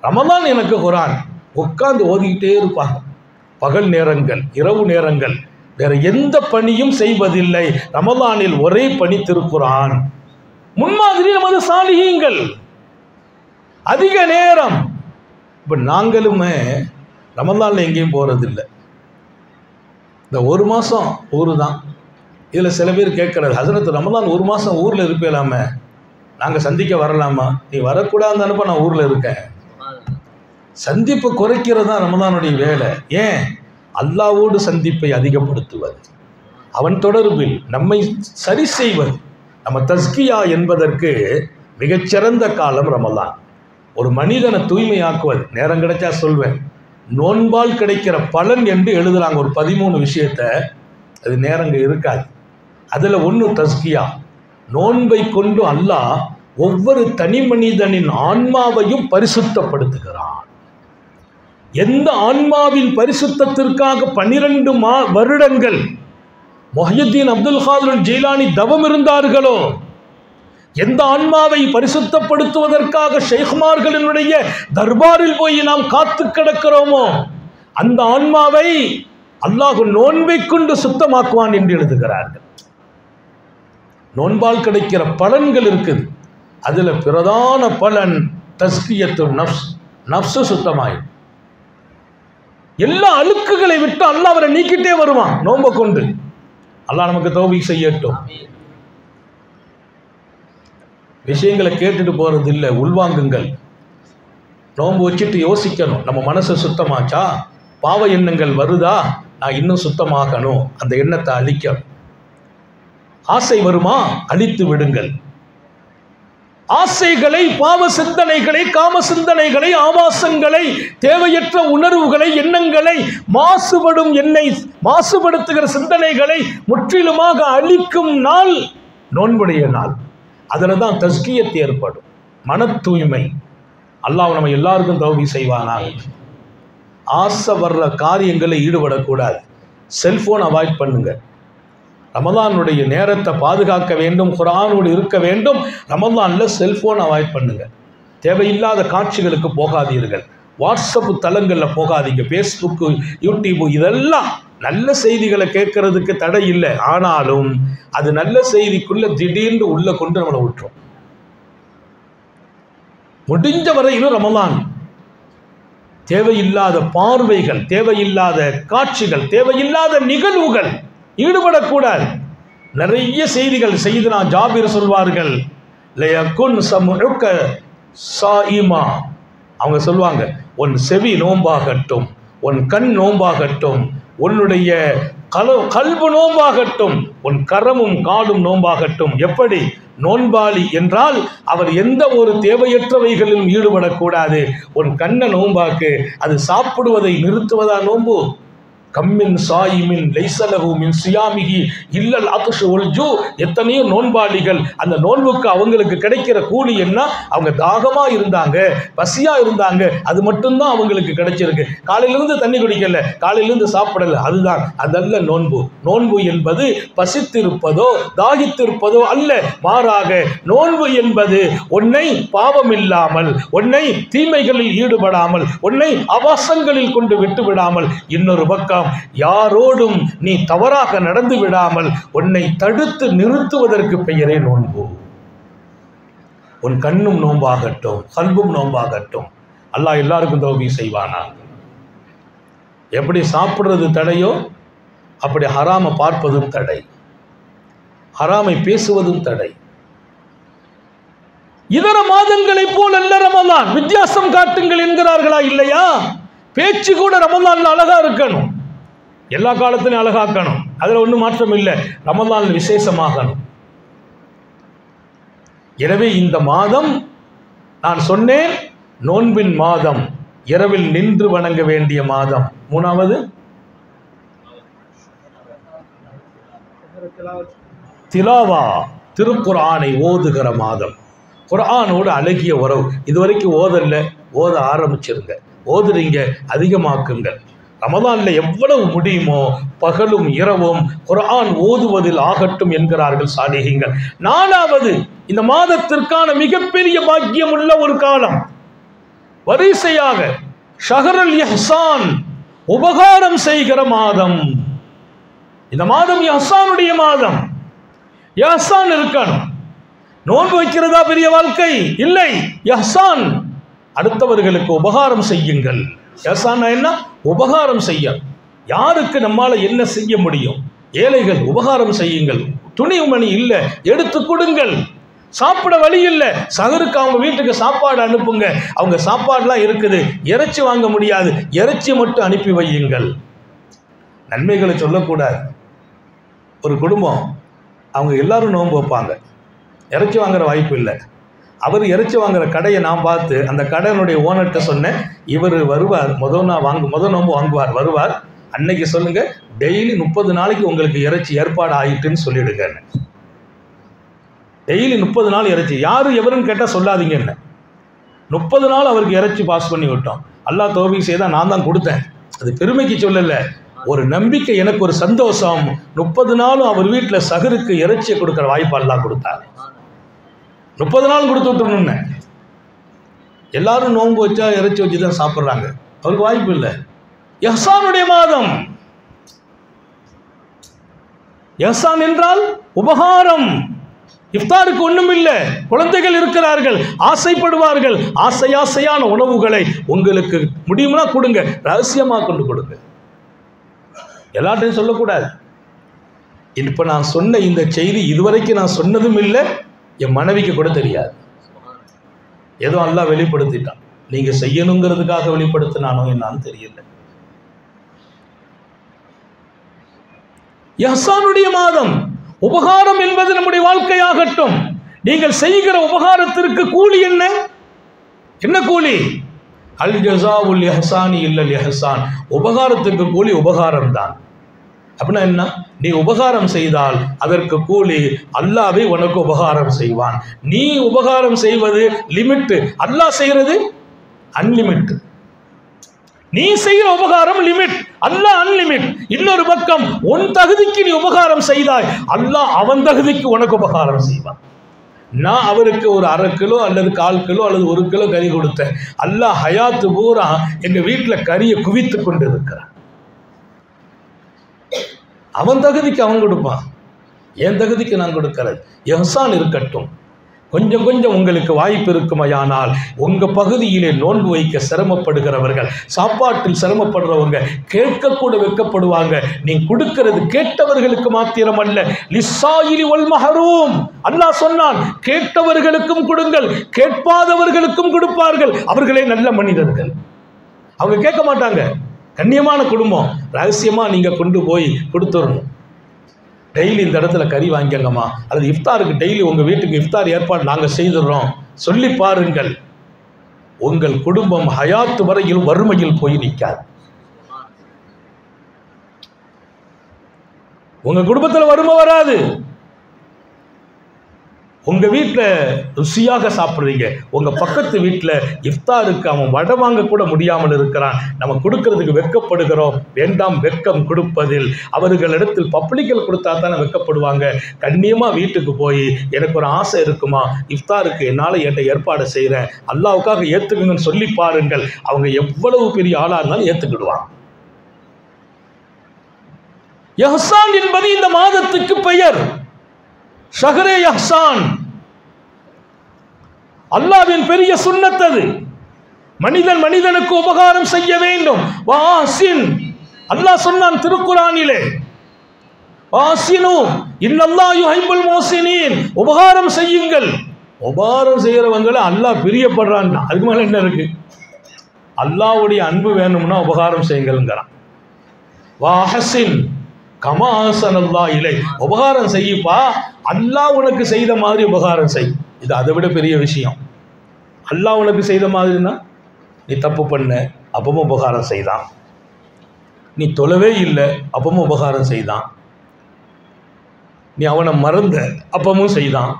ரமலான் எனக்கு குர்ஆன். உட்கார்ந்து ஓதிக்கிட்டே இருப்பாங்க. பகல் நேரங்கள், இரவு நேரங்கள், வேற எந்த பணியும் செய்வதில்லை. ரமலானில் ஒரே பணி திருக்குர்ஆன். முன்மாதிரி நமது சாலிஹீன்கள். அதிக நேரம். இப்போ நாங்களுமே ரமலான்ல எங்கேயும் போறதில்லை. இந்த ஒரு மாதம் ஊரு தான். இதில் சில பேர் கேட்குறாரு, ஹஸரத் ரமலான் ஒரு மாதம் ஊரில் இருப்பேலாமே, நாங்கள் சந்திக்க வரலாமா? நீ வரக்கூடாதுன்னு அனுப்ப நான் ஊரில் இருக்கேன். சந்திப்பு குறைக்கிறது தான் ரமலானுடைய வேலை. ஏன்? அல்லாஹ்வோடு சந்திப்பை அதிகப்படுத்துவது, அவன் தொடர்பில் நம்மை சரி செய்வது. நம்ம தஸ்கியா என்பதற்கு மிகச்சிறந்த காலம் ரமலான். ஒரு மனிதனை தூய்மையாக்குவது. நேரம் கிடைச்சா சொல்வேன். நோன்பால் கிடைக்கிற பலன் என்று எழுதுகிறாங்க ஒரு 13 விஷயத்தை. அது நேரங்க இருக்காது. அதில் ஒன்று தஸ்கியா. நோன்பை கொண்டு அல்லாஹ் ஒவ்வொரு தனி மனிதனின் ஆன்மாவையும் பரிசுத்தப்படுத்துகிறான். எந்த ஆன்மாவின் பரிசுத்தத்திற்காக 12 வருடங்கள் முஹையத்தீன் அப்துல் காதிர் ஜீலானி தவம் இருந்தார்களோ, எந்த ஆன்மாவை பரிசுத்தப்படுத்துவதற்காக ஷேக்மார்களினுடைய தர்பாரில் போய் நாம் காத்து கிடக்கிறோமோ, அந்த ஆன்மாவை அல்லாஹ் நோன்பை கொண்டு சுத்தமாக்குவான் என்று எழுதுகிறார்கள். நோன்பால் கிடைக்கிற பலன்கள் இருக்குது. அதுல பிரதான பலன் தஸ்கியத்து நஃப்ஸ், நஃப்ஸ் சுத்தமாயிடும். எல்லா அழுக்குகளை விட்டு அல்லாஹ் அவரை நீக்கிட்டே வருவான் நோன்பை கொண்டு. அல்லாஹ் நமக்கு தௌபீக் செய்யட்டும். விஷயங்களை கேட்டுட்டு போறது இல்லை, உள்வாங்குங்கள். நோன்பு வச்சுட்டு யோசிக்கணும், நம்ம மனசு சுத்தமாச்சா, பாவ எண்ணங்கள் வருதா, நான் இன்னும் சுத்தமாகணும், அந்த எண்ணத்தை அழிக்கணும். ஆசை வருமா, அழித்து விடுங்கள். ஆசைகளை, பாவ சிந்தனைகளை, காம சிந்தனைகளை, ஆபாசங்களை, தேவையற்ற உணர்வுகளை, எண்ணங்களை, மாசுபடும் எண்ணெய் மாசுபடுத்துகிற சிந்தனைகளை முற்றிலுமாக அழிக்கும் நாள் நோன்புடைய நாள். அதில் தான் தஸ்கியத் ஏற்படும், மன தூய்மை. அல்லாஹ் நம்ம எல்லாருக்கும் தௌபீக் செய்வானாக. ஆசை வர்ற காரியங்களை ஈடுபடக்கூடாது. செல்போன் அவாய்ட் பண்ணுங்க. ரமலானுடைய நேரத்தை பாதுகாக்க வேண்டும், குர்ஆனோடு இருக்க வேண்டும். ரமலானில் செல்போன் அவாய்ட் பண்ணுங்க. தேவையில்லாத காட்சிகளுக்கு போகாதீர்கள். வாட்ஸ்அப் தளங்களில் போகாதீங்க. ஃபேஸ்புக்கு, யூடியூப்பு, இதெல்லாம் நல்ல செய்திகளை கேட்கறதுக்கு தடை இல்லை. ஆனாலும் அது நல்ல செய்திக்குள்ள திடீர்னு உள்ள கொண்டு நம்மளை விட்டுரும். முடிஞ்ச வரையிலும் ரமலான் தேவையில்லாத பார்வைகள், தேவையில்லாத காட்சிகள், தேவையில்லாத நிகழ்வுகள் ஈடுபடக்கூடாது. நிறைய செய்திகள் செய்தனா ஜாபிர் சொல்வார்கள், லயகுன் சமுஉக சாயிமா. அவங்க சொல்லுவாங்க, உன் செவி நோம்பாகட்டும், உன் கண் நோம்பாகட்டும், உன்னுடைய கல்பு நோம்பாகட்டும், உன் கரமும் காலும் நோம்பாகட்டும். எப்படி? நோன்பாளி என்றால் அவர் எந்த ஒரு தேவையற்றவைகளிலும் ஈடுபடக்கூடாது. உன் கண்ணை நோம்பாக்கு. அது சாப்பிடுவதை நிறுத்துவதா நோன்பு? கம்மின் சாயிமின் லைசலஹு மின் சியாமிஹி இல்லல் அத்ஷு வல் ஜூ. எத்தனையோ நோன்பாளிகள், அந்த நோன்புக்கு அவங்களுக்கு கிடைக்கிற கூலி என்ன? அவங்க தாகமா இருந்தாங்க, பசியா இருந்தாங்க, அது மட்டும்தான் அவங்களுக்கு கிடைச்சிருக்கு. காலையிலிருந்து தண்ணி குடிக்கல, காலையிலிருந்து சாப்பிடல, அதுதான். அதல்ல நோன்பு. நோன்பு என்பது பசித்திருப்பதோ தாகித்திருப்பதோ அல்ல. மாறாக நோன்பு என்பது உன்னை பாவம் இல்லாமல், உன்னை தீமைகளில் ஈடுபடாமல், உன்னை அவாசங்களில் கொண்டு விட்டு விடாமல், இன்னொரு பக்கம் யாரோடும் நீ தவறாக நடந்து விடாமல் உன்னை தடுத்து நிறுத்துவதற்கு பெயரே நோன்பு. உன் கண்ணும் நோம்பாகட்டும், கல்பும் நோம்பாகட்டும். அல்லாஹ் எல்லாருக்கும் தௌபீக் செய்வானா. எப்படி சாப்பிடுறது தடையோ அப்படி ஹராமை பார்ப்பதும் தடை, ஹராமை பேசுவதும் தடை. இதர மாதங்களை போல் அல்ல ரமலான். வித்தியாசம் காட்டுங்கள் என்கிறார்களா? இல்லையா? பேச்சு கூட ரமலான் அழகா இருக்கணும், எல்லா காலத்திலும் அழகாக்கணும். அதுல ஒன்றும் மாற்றம் இல்லை. ரமலான் விசேஷமாகணும். எனவே இந்த மாதம் நான் சொன்னேன், நோன்பின் மாதம், இரவில் நின்று வணங்க வேண்டிய மாதம். மூணாவது திலாவா, திருக்குர்ஆனை ஓதுகிற மாதம். குர்ஆனோடு அழகிய உறவு. இதுவரைக்கும் ஓதல்ல, ஓத ஆரம்பிச்சிருங்க. ஓதுறீங்க, அதிகமாக்குங்கள். ரமலானில் எவ்வளவு முடியுமோ பகலும் இரவும் குர்ஆன் ஓதுவதில் ஆகட்டும் என்கிறார்கள் சாலிஹீன்கள். நாலாவது, இந்த மாதத்திற்கான மிகப்பெரிய பாக்கியம் உள்ள ஒரு காலம், வரிசையாக ஷஹருல் இஹ்சான், உபகாரம் செய்கிற மாதம். இந்த மாதம் இஹ்சானுடைய மாதம். இஹ்சான் இருக்கணும். நோன்பு வைக்கிறதா பெரிய வாழ்க்கை? இல்லை. இஹ்சான், அடுத்தவர்களுக்கு உபகாரம் செய்யுங்கள். இஹ்சான் என்ன? உபகாரம் செய்ய. யாருக்கு நம்மால என்ன செய்ய முடியும்? ஏழைகள் உபகாரம் செய்யுங்கள். துணிமணி இல்லை, எடுத்து கொடுங்கள். சாப்பிட வழி இல்லை, சகருக்கு அவங்க வீட்டுக்கு சாப்பாடு அனுப்புங்க. அவங்க சாப்பாடுலாம் இருக்குது, இறைச்சி வாங்க முடியாது, இறைச்சி மட்டும் அனுப்பி வையுங்கள். நன்மைகளை சொல்லக்கூடாது. ஒரு குடும்பம், அவங்க எல்லாரும் நோன்பு வைப்பாங்க, இறைச்சி வாங்குற வாய்ப்பு இல்லை. அவர் இறைச்சி வாங்குற கடையை நான் பார்த்து அந்த கடையினுடைய ஓனர்கிட்ட சொன்னேன், இவர் வருவார், முதல் நோன்பு வாங்குவார், வருவார், அன்னைக்கு சொல்லுங்க, டெய்லி 30 நாளைக்கு உங்களுக்கு இறைச்சி ஏற்பாடு ஆயிட்டுன்னு சொல்லிடுங்க. டெய்லி 30 நாள் இறைச்சி. யாரு எவருன்னு கேட்டால் சொல்லாதீங்க என்ன. 30 நாள் அவருக்கு இறைச்சி பாஸ் பண்ணி விட்டோம். அல்லாஹ் தௌஃபீக் செய்தா, நான் தான் கொடுத்தேன். அது பெருமைக்கு சொல்லலை, ஒரு நம்பிக்கை, எனக்கு ஒரு சந்தோஷம். 30 நாளும் அவர் வீட்டில் சகருக்கு இறைச்சியை கொடுக்குற வாய்ப்பு அல்லாஹ் கொடுத்தார். 30 நாள் கொடுத்து விட்டுருன்னு. எல்லாரும் நோன்பு வச்சா இறைச்சி வச்சு தான் சாப்பிட்றாங்க, அவருக்கு வாய்ப்பு இல்லை. இஹ்சானுடைய மாதம். இஹ்சான் என்றால் உபகாரம். இஃப்தாருக்கு ஒன்றும் இல்லை, குழந்தைகள் இருக்கிறார்கள், ஆசைப்படுவார்கள். ஆசையான உணவுகளை உங்களுக்கு முடியும்னா கொடுங்க, ரகசியமாக கொண்டு கொடுங்க, எல்லாத்தையும் சொல்லக்கூடாது. இப்போ நான் சொன்ன இந்த செய்தி இதுவரைக்கும் நான் சொன்னதும் இல்லை, என் மனைவிக்கு கூட தெரியாது. ஏதோ அல்லாஹ் வெளிப்படுத்திட்டான். நீங்க செய்யணுங்கிறதுக்காக வெளிப்படுத்தினானோ என்னான்னு தெரியல. இஹ்சானுடைய மாதம். உபகாரம் என்பது நம்முடைய வாழ்க்கையாகட்டும். நீங்கள் செய்கிற உபகாரத்திற்கு கூலி என்ன? என்ன கூலி? அல் ஜஸாவுல் இஹ்சானி இல்லல் இஹ்சான். உபகாரத்துக்கு கூலி உபகாரம் தான். அப்படின்னா என்ன? நீ உபகாரம் செய்தால் அதற்கு கூலி அல்லாஹ்வே உனக்கு உபகாரம் செய்வான். நீ உபகாரம் செய்வது லிமிட், அல்லாஹ் செய்கிறது அன்லிமிட். நீ செய்கிற உபகாரம் லிமிட், அல்லாஹ் அன்லிமிட். இன்னொரு பக்கம் உன் தகுதிக்கு நீ உபகாரம் செய்தாய், அல்லாஹ் அவன் தகுதிக்கு உனக்கு உபகாரம் செய்வான். நான் அவருக்கு ஒரு 1/2 கிலோ அல்லது 1/4 கிலோ அல்லது 1 கிலோ கறி கொடுத்தேன். அல்லாஹ் ஹயாத்து பூரா எங்க வீட்டில் கறியை குவித்து கொண்டு இருக்கிறான். அவன் தகுதிக்கு அவன் கொடுப்பான், என் தகுதிக்கு நான் கொடுக்கிறது. இஹ்சான் இருக்கட்டும். கொஞ்சம் கொஞ்சம் உங்களுக்கு வாய்ப்பு இருக்குமையானால் உங்க பகுதியிலே நோன்பு வைக்க சிரமப்படுகிறவர்கள், சாப்பாட்டில் சிரமப்படுறவங்க, கேட்கக்கூட வெட்கப்படுவாங்க. நீ கொடுக்கிறது கேட்டவர்களுக்கு மாத்திரமல்ல, லிஸ்ஸாயிலி வல் மஹரூம். அல்லாஹ் சொன்னான், கேட்டவர்களுக்கும் கொடுங்கள், கேட்பாதவர்களுக்கும் கொடுப்பார்கள். அவர்களே நல்ல மனிதர்கள். அவங்க கேட்க மாட்டாங்க. கண்ணியமான குடும்பம், ரகசியமா நீங்க கொண்டு போய் கொடுத்துடணும். டெய்லி இந்த இடத்துல கறி வாங்கிக்கங்கம்மா, அல்லது இஃப்தாருக்கு டெய்லி உங்க வீட்டுக்கு இஃப்தார் ஏற்பாடு நாங்க செய்துடுறோம் சொல்லி பாருங்கள். உங்கள் குடும்பம் ஹயாத்து வரையில் வறுமையில் போய் நிற்காது. உங்க குடும்பத்தில் வறுமை வராது. உங்க வீட்டில் ருசியாக சாப்பிட்றீங்க, உங்க பக்கத்து வீட்டில் இஃப்தாருக்கு அவன் வடை வாங்க கூட முடியாமல் இருக்கிறான். நம்ம கொடுக்கறதுக்கு வெட்கப்படுகிறோம். வேண்டாம் வெட்கம் கொடுப்பதில். அவர்களிடத்தில் பப்ளிக்கில் கொடுத்தா தானே வெட்கப்படுவாங்க. கண்ணியமா வீட்டுக்கு போய், எனக்கு ஒரு ஆசை இருக்குமா, இஃப்தாருக்கு என்னால் என்கிட்ட ஏற்பாடு செய்கிறேன், அல்லாஹ்வுக்காக ஏற்றுக்குங்கன்னு சொல்லி பாருங்கள். அவங்க எவ்வளவு பெரிய ஆளாக இருந்தாலும் ஏற்றுக்கிடுவாங்க. இஹ்சான் என்பது இந்த மாதத்துக்கு பெயர். ஷஹ்ரே இஹ்சான். அல்லாஹ்வின் பெரிய சுன்னத் அது. மனிதன் மனிதனுக்கு உபகாரம் செய்ய வேண்டும். வாசின். அல்லாஹ் சொன்னான் திருக்குரானிலே, வாசினு இன்னல்லாஹ் யுஹிப்புல் முஹ்சினீன். உபகாரம் செய்யுங்கள். உபகாரம் செய்கிறவங்களை அல்லாஹ் பிரியப்படுறான். அதுக்கு மேல என்ன இருக்கு? அல்லாஹ்வுடைய அன்பு வேணும்னா உபகாரம் செய்யுங்கள்ங்கிறான். வாஹசின் கமா அஹ்ஸனல்லாஹ் இலை. உபகாரம் செய்யப்பா, அல்லாஹ் உனக்கு செய்த மாதிரி உபகாரம் செய். இது அதை விட பெரிய விஷயம். அல்லாஹ் உனக்கு செய்த மாதிரினா, நீ தப்பு பண்ண அப்பவும் உபகாரம் செய்தான், நீ தொலைவே இல்லை அப்பவும் உபகாரம் செய்தான், நீ அவனை மறந்த அப்பவும் செய்தான்,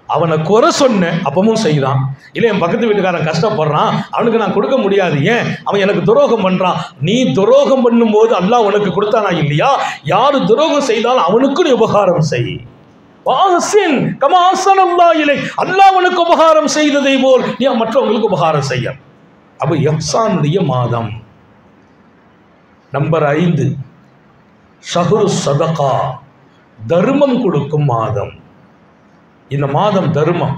அவனை குறை சொன்ன அப்பவும் செய்தான். இல்லை என் பக்கத்து வீட்டுக்காரன் கஷ்டப்படுறான், அவனுக்கு நான் கொடுக்க முடியாது, ஏன் அவன் எனக்கு துரோகம் பண்றான். நீ துரோகம் பண்ணும்போது அல்லாஹ் உனக்கு கொடுத்தானா இல்லையா? யாரு துரோகம் செய்தாலும் அவனுக்கு நீ உபகாரம் செய். அல்லாஹ் உனக்கு உபகாரம் செய்ததை போல் நீ மற்றவங்களுக்கு உபகாரம் செய்ய. அப்ப இஹ்சானுடைய மாதம். நம்பர் 5 ஷஹ்ரு ஸதகா. தர்மம் கொடுக்கும் மாதம். இந்த மாதம் தர்மம்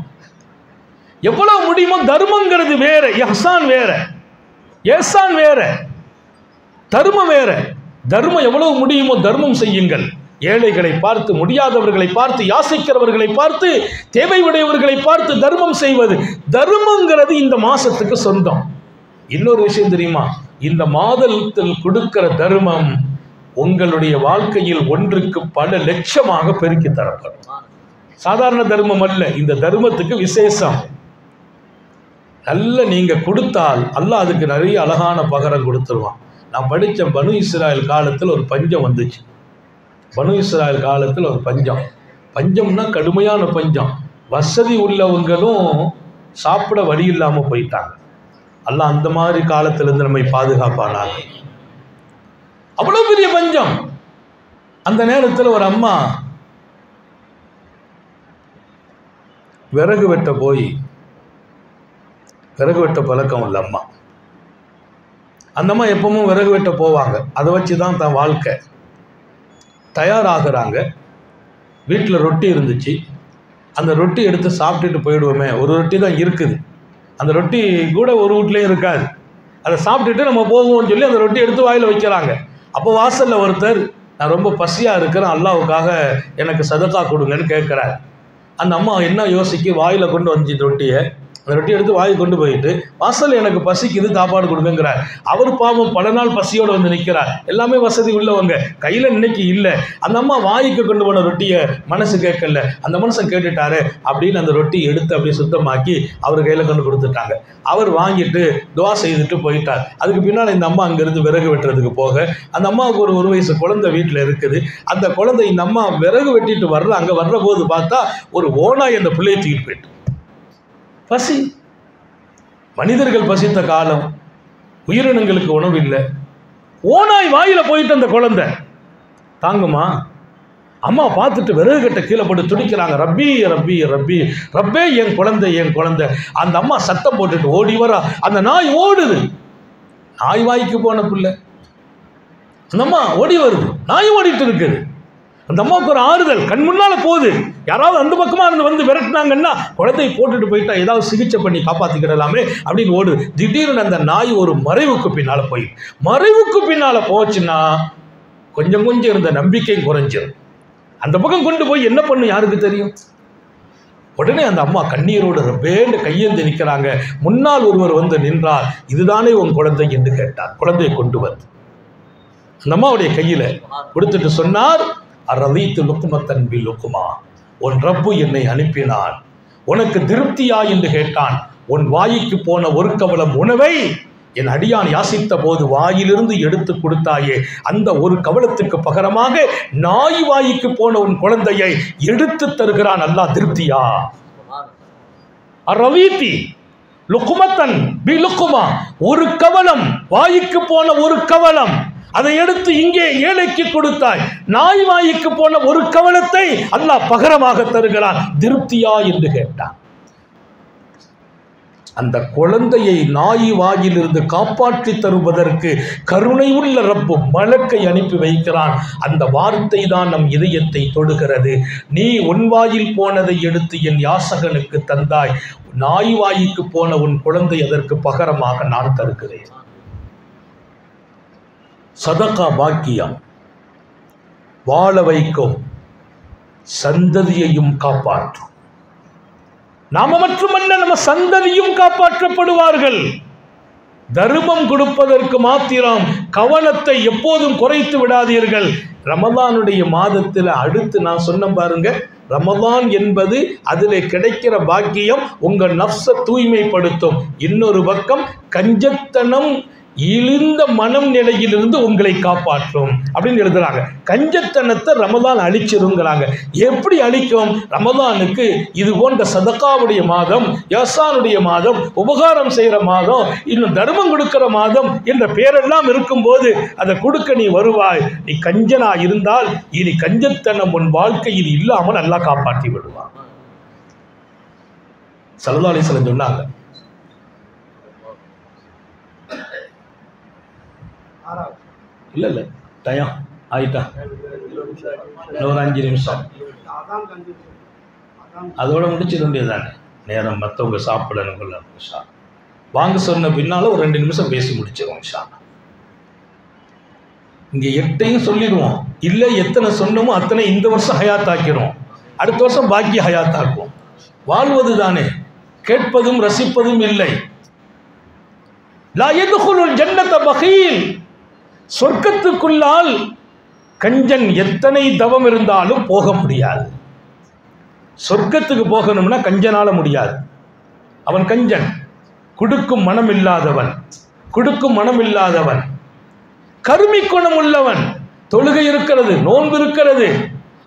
எவ்வளவு முடியுமோ. தர்மங்கிறது வேற, இஹ்சான் வேற, இஹ்சான் வேற, தர்மம் வேற. தர்மம் எவ்வளவு முடியுமோ தர்மம் செய்யுங்கள். ஏழைகளை பார்த்து, முடியாதவர்களை பார்த்து, யாசிக்கிறவர்களை பார்த்து, தேவை உடையவர்களை பார்த்து தர்மம் செய்வது. தர்மங்கிறது இந்த மாசத்துக்கு சொந்தம். இன்னொரு விஷயம் தெரியுமா? இந்த மாதத்தில் கொடுக்கிற தர்மம் உங்களுடைய வாழ்க்கையில் ஒன்றுக்கு பல லட்சமாக பெருக்கி தரப்படும். சாதாரண தர்மம் அல்ல, இந்த தர்மத்துக்கு விசேஷம். நல்ல நீங்க கொடுத்தால் அல்லாஹ் அதுக்கு நிறைய அழகான பகரம் கொடுத்துருவான். நான் படித்த பனு இஸ்ராயல் காலத்தில் ஒரு பஞ்சம் வந்துச்சு. பனு இஸ்ராயல் காலத்தில் ஒரு பஞ்சம். பஞ்சம்னா கடுமையான பஞ்சம். வசதி உள்ளவங்களும் சாப்பிட வழி இல்லாமல் போயிட்டாங்க. அல்லாஹ் அந்த மாதிரி காலத்திலிருந்து நம்மை பாதுகாப்பானாங்க. அவ்வளோ பெரிய பஞ்சம். அந்த நேரத்தில் ஒரு அம்மா விறகு வெட்ட போய், விறகு வெட்ட பழக்கம் உள்ள அம்மா, அந்த அம்மா எப்பவும் விறகு வெட்ட போவாங்க. அதை வச்சு தான் தன் வாழ்க்கை. தயாராகிறாங்க. வீட்டில் ரொட்டி இருந்துச்சு. அந்த ரொட்டி எடுத்து சாப்பிட்டுட்டு போயிடுவோமே, ஒரு ரொட்டி தான் இருக்குது, அந்த ரொட்டி கூட ஒரு வீட்லேயும் இருக்காது, அதை சாப்பிட்டுட்டு நம்ம போவோம்னு சொல்லி அந்த ரொட்டி எடுத்து வாயில் வைக்கிறாங்க. அப்போ வாசலில் ஒருத்தர், நான் ரொம்ப பசியாக இருக்கிறேன், அல்லாவுக்காக எனக்கு சதக்கா கொடுங்கன்னு கேட்குறாரு. அந்த அம்மா என்ன யோசிக்க, வாயில் கொண்டு வந்துச்சு ரொட்டியை, அந்த ரொட்டி எடுத்து வாய் கொண்டு போயிட்டு வாசல் எனக்கு பசிக்குது சாப்பாடு கொடுங்கிறார். அவர் பாவம் பல நாள் பசியோடு வந்து நிற்கிறார். எல்லாமே வசதி உள்ளவங்க, கையில் இன்னைக்கு இல்லை. அந்த அம்மா வாய்க்கு கொண்டு போன ரொட்டியை மனசு கேட்கல, அந்த மனுஷன் கேட்டுட்டாரு அப்படின்னு அந்த ரொட்டி எடுத்து அப்படியே சுத்தமாக்கி அவர் கையில் கொண்டு கொடுத்துட்டாங்க. அவர் வாங்கிட்டு துவா செய்துட்டு போயிட்டார். அதுக்கு பின்னால் இந்த அம்மா அங்கேருந்து விறகு வெட்டுறதுக்கு போக, அந்த அம்மாவுக்கு ஒரு வயசு குழந்தை வீட்டில் இருக்குது. அந்த குழந்தை இந்த அம்மா விறகு வெட்டிட்டு அங்கே வர்ற போது பார்த்தா ஒரு ஓனாய் அந்த பிள்ளையை தூக்கிட்டு போயிட்டு. பசி, மனிதர்கள் பசித்த காலம், உயிரினங்களுக்கு உணவு இல்லை, ஓனாய் வாயில போயிட்டு அந்த குழந்தை தாங்குமா? அம்மா பார்த்துட்டு விறகு கட்ட கீழே போட்டு துடிக்கிறாங்க, ரப்பி ரப்பி ரப்பி ரப்பே என் குழந்தை என் குழந்தை. அந்த அம்மா சத்தம் போட்டுட்டு ஓடி வரா. அந்த நாய் ஓடுது, நாய் வாய்க்கு போன பிள்ளை. அந்த அம்மா ஓடி வருது, நாய் ஓடிட்டு இருக்குது. அந்த அம்மாவுக்கு ஒரு ஆறுதல், கண் முன்னால போகுது. யாராவது அந்த பக்கமா இருந்து வந்து விரட்டினாங்கன்னா குழந்தையை போட்டுட்டு போயிட்டா ஏதாவது சிகிச்சை பண்ணி காப்பாற்றிக்கிடலாமே அப்படின்னு ஓடு. திடீர்னு அந்த நாய் ஒரு மறைவுக்கு பின்னால போய், மறைவுக்கு பின்னால போச்சுன்னா கொஞ்சம் கொஞ்சம் இருந்த நம்பிக்கை குறைஞ்சிடும். அந்த பக்கம் கொண்டு போய் என்ன பண்ணும் யாருக்கு தெரியும்? உடனே அந்த அம்மா கண்ணீரோடு ரப்பேன்னு கையேந்தி நிற்கிறாங்க. முன்னால் ஒருவர் வந்து நின்றார். இதுதானே உன் குழந்தை என்று கேட்டார். குழந்தையை கொண்டு வந்து அந்த அம்மாவுடைய கையில கொடுத்துட்டு சொன்னார், அரதீத்து லுக்குமத்தன் பி லுக்குமா, உன் ரப்பு என்னை அனுப்பினான், உனக்கு திருப்தியா என்று கேட்டான். உன் வாய்க்கு போன ஒரு கவலம் உணவை என் அடியான் யாசித்த போது வாயிலிருந்து எடுத்து கொடுத்தாயே, அந்த ஒரு கவலத்துக்கு பகரமாக நாய் வாய்க்கு போன உன் குழந்தையை எடுத்து தருகிறான் அல்லாஹ். திருப்தியா? அரவீத்தி லுக்குமத்தன் பி லுக்குமா, ஒரு கவலம், வாய்க்கு போன ஒரு கவலம், அதை எடுத்து இங்கே ஏழைக்கு கொடுத்தாய். நாய் வாய்க்கு போன ஒரு கவலத்தை அல்லாஹ் பகரமாக தருகிறான். திருப்தியா என்று கேட்டான். அந்த குழந்தையை நாய் வாயிலிருந்து காப்பாற்றி தருவதற்கு கருணை உள்ள ரப்பு மலக்கை அனுப்பி வைக்கிறான். அந்த வார்த்தை தான் நம் இதயத்தை தொடுகிறது. நீ உன் வாயில் போனதை எடுத்து என் யாசகனுக்கு தந்தாய், நாய் வாய்க்கு போன உன் குழந்தை அதற்கு பகரமாக நான் தருகிறேன். சதகா பாக்கியம், வாழ வைக்கும், சந்ததியையும் காப்பாற்றும். நாம மட்டுமல்ல, நம்ம சந்ததியும் காப்பாற்றப்படுவார்கள். தர்மம் கொடுப்பதற்கு மாத்திரம் கவனத்தை எப்போதும் குறைத்து விடாதீர்கள். ரமலானுடைய மாதத்தில் அடுத்து நான் சொன்ன பாருங்க, ரமலான் என்பது அதில் கிடைக்கிற பாக்கியம் உங்கள் நஃப்ஸை தூய்மைப்படுத்தும். இன்னொரு பக்கம் கஞ்சத்தனம் இழிந்த மனம் நிலையிலிருந்து உங்களை காப்பாற்றும் அப்படின்னு எழுதுறாங்க. கஞ்சத்தனத்தை ரமலான் அழிச்சிருங்கிறாங்க. எப்படி அழிக்கும்? ரமலானுக்கு இது போன்ற சதக்காவுடைய மாதம், யஹ்சானுடைய மாதம், உபகாரம் செய்கிற மாதம், இன்னும் தர்மம் கொடுக்கிற மாதம் என்ற பேரெல்லாம் இருக்கும்போது அதை கொடுக்க நீ வருவாய். நீ கஞ்சனா இருந்தால் இனி கஞ்சத்தனம் உன் வாழ்க்கையில் இல்லாமல் அல்லாஹ் காப்பாற்றி விடுவான். ஸல்லல்லாஹு அலைஹி வஸல்லம் சொன்னாங்க, இல்ல இல்ல டயம் ஆயிட்டா, ஒரு 5 நிமிஷம் அதோட முடிச்சிட வேண்டியதானே. நேரம் மற்றவங்க சாப்பிடணும். வாங்க சொன்ன பின்னால ஒரு 2 நிமிஷம் பேசி முடிச்சிருவோம். இங்க 8ஐயும் சொல்லிடுவோம். இல்லை எத்தனை சொன்னமோ அத்தனை இந்த வருஷம் ஹயாத்தாக்கிறோம், அடுத்த வருஷம் பாக்கி ஹயாத்தாக்குவோம். வாழ்வது தானே, கேட்பதும் ரசிப்பதும் இல்லை. லா யதுகுலுல் ஜன்னத பகீல், சொர்க்கத்துக்குள்ளால் கஞ்சன் எத்தனை தவம் இருந்தாலும் போக முடியாது. சொர்க்கத்துக்கு போகணும்னா கஞ்சனால முடியாது. அவன் கஞ்சன், கொடுக்கும் மனம் இல்லாதவன், கொடுக்கும் மனம் இல்லாதவன், கருமி குணம் உள்ளவன். தொழுகை இருக்கிறது, நோன்பு இருக்கிறது,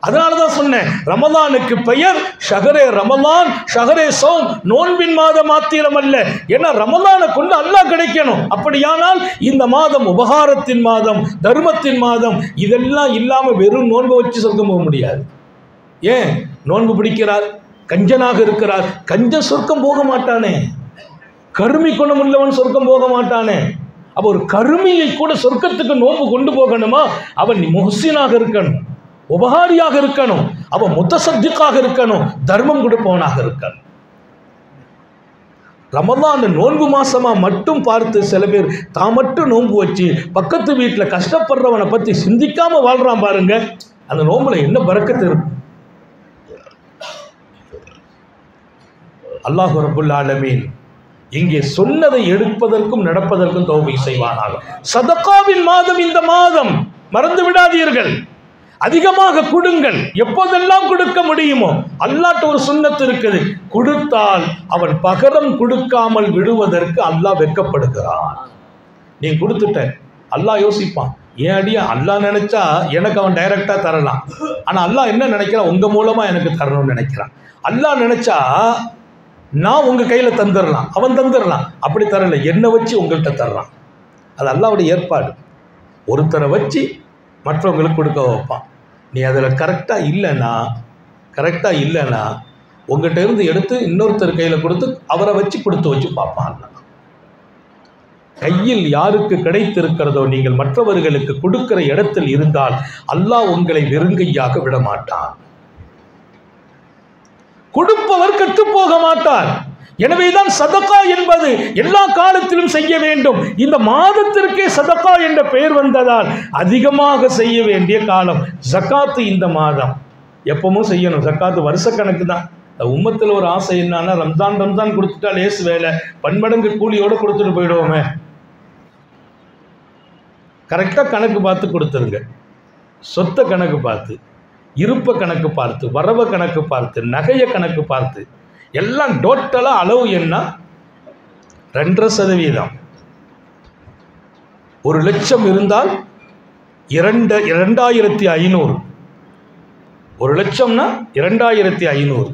அதனாலதான் சொன்னேன், ரமலானுக்கு பெயர் ஷஹரே ரமலான், ஷஹரே சௌம், நோன்பின் மாதம் மாத்திரம் அல்ல. ஏன்னா ரமலானை கொண்டு அல்லாஹ் கிடைக்கணும். அப்படியானால் இந்த மாதம் உபகாரத்தின் மாதம், தர்மத்தின் மாதம். இதெல்லாம் இல்லாம வெறும் நோன்பை வச்சு சொர்க்கம் போக முடியாது. ஏன்? நோன்பு பிடிக்கிறார், கஞ்சனாக இருக்கிறார், கஞ்ச சொர்க்கம் போக மாட்டானே. கருமி குணம் உள்ளவன் சொர்க்கம் போக மாட்டானே. அப்ப ஒரு கருமியை கூட சொர்க்கத்துக்கு நோன்பு கொண்டு போகணுமா? அவன் முஹ்சினாக இருக்கணும், உபகாரியாக இருக்கணும், அவன் முத்தசத்திக்காக இருக்கணும், தர்மம் கொடுப்பவனாக இருக்கணும். ரமலான் நோன்பு மாசமா மட்டும் பார்த்து சில பேர் தான் மட்டும் நோன்பு வச்சு பக்கத்து வீட்டில் கஷ்டப்படுறவனை பத்தி சிந்திக்காம வாழ்றான் பாருங்க. அந்த நோன்புல என்ன பரக்கத்து இருக்கு? அல்லாஹ் ரப்புல் ஆலமீன் இங்கே சொன்னதை எடுப்பதற்கும் நடப்பதற்கும் தௌஃபீக் செய்வானாக. சதகாவின் மாதம் இந்த மாதம், மறந்து விடாதீர்கள். அதிகமாக கொடுங்கள், எப்போதெல்லாம் கொடுக்க முடியுமோ. அல்லாஹ்ட்ட ஒரு சுன்னத்து இருக்குது, கொடுத்தால் அவன் பகரம் கொடுக்காமல் விடுவதற்கு அல்லாஹ் வெட்கப்படுகிறான். நீ கொடுத்துட்ட, அல்லாஹ் யோசிப்பான், ஏன் அடியா அல்லாஹ் நினைச்சா எனக்கு அவன் டைரக்டா தரலாம். ஆனா அல்லாஹ் என்ன நினைக்கிறான்? உங்க மூலமா எனக்கு தரணும்னு நினைக்கிறான். அல்லாஹ் நினைச்சா நான் உங்க கையில தந்துடலாம், அவன் தந்துடலாம். அப்படி தரல, என்னை வச்சு உங்கள்கிட்ட தர்றான். அது அல்லாஹ்வுடைய ஏற்பாடு. ஒருத்தரை வச்சு மற்றவங்களுக்கு கொடுக்க வைப்பான். நீ அதில் கரெக்டாக இல்லைன்னா உங்கள்கிட்ட இருந்து எடுத்து இன்னொருத்தர் கையில் கொடுத்து அவரை வச்சு வச்சு பார்ப்பான். கையில் யாருக்கு கிடைத்திருக்கிறதோ நீங்கள் மற்றவர்களுக்கு கொடுக்கிற இடத்தில் இருந்தால் அல்லாஹ் உங்களை வெறுங்கையாக விட மாட்டான். கொடுப்பவர் கெட்டு போக மாட்டார். எனவேதான் சதகா என்பது எல்லா காலத்திலும் செய்ய வேண்டும். இந்த மாதத்திற்கே சதகா என்ற பெயர் வந்ததால் அதிகமாக செய்ய வேண்டிய காலம் ஜகாத்து. இந்த மாதம் எப்பவும் செய்யணும். ஜகாத்து வருஷ கணக்கு தான். உம்மத்தில் ஒரு ஆசை என்னன்னா, ரம்ஜான் கொடுத்துட்டா லேசு வேலை, பன்மடங்கு கூலியோடு கொடுத்துட்டு போயிடுவோமே. கரெக்டாக கணக்கு பார்த்து கொடுத்துருங்க. சொத்தை கணக்கு பார்த்து, இருப்பை கணக்கு பார்த்து, வரவை கணக்கு பார்த்து, நகையை கணக்கு பார்த்து, எல்லாம் டோட்டலாக அளவு என்ன 2.5%. 1,00,000 இருந்தால் 2,500. 1,00,000னா 2,500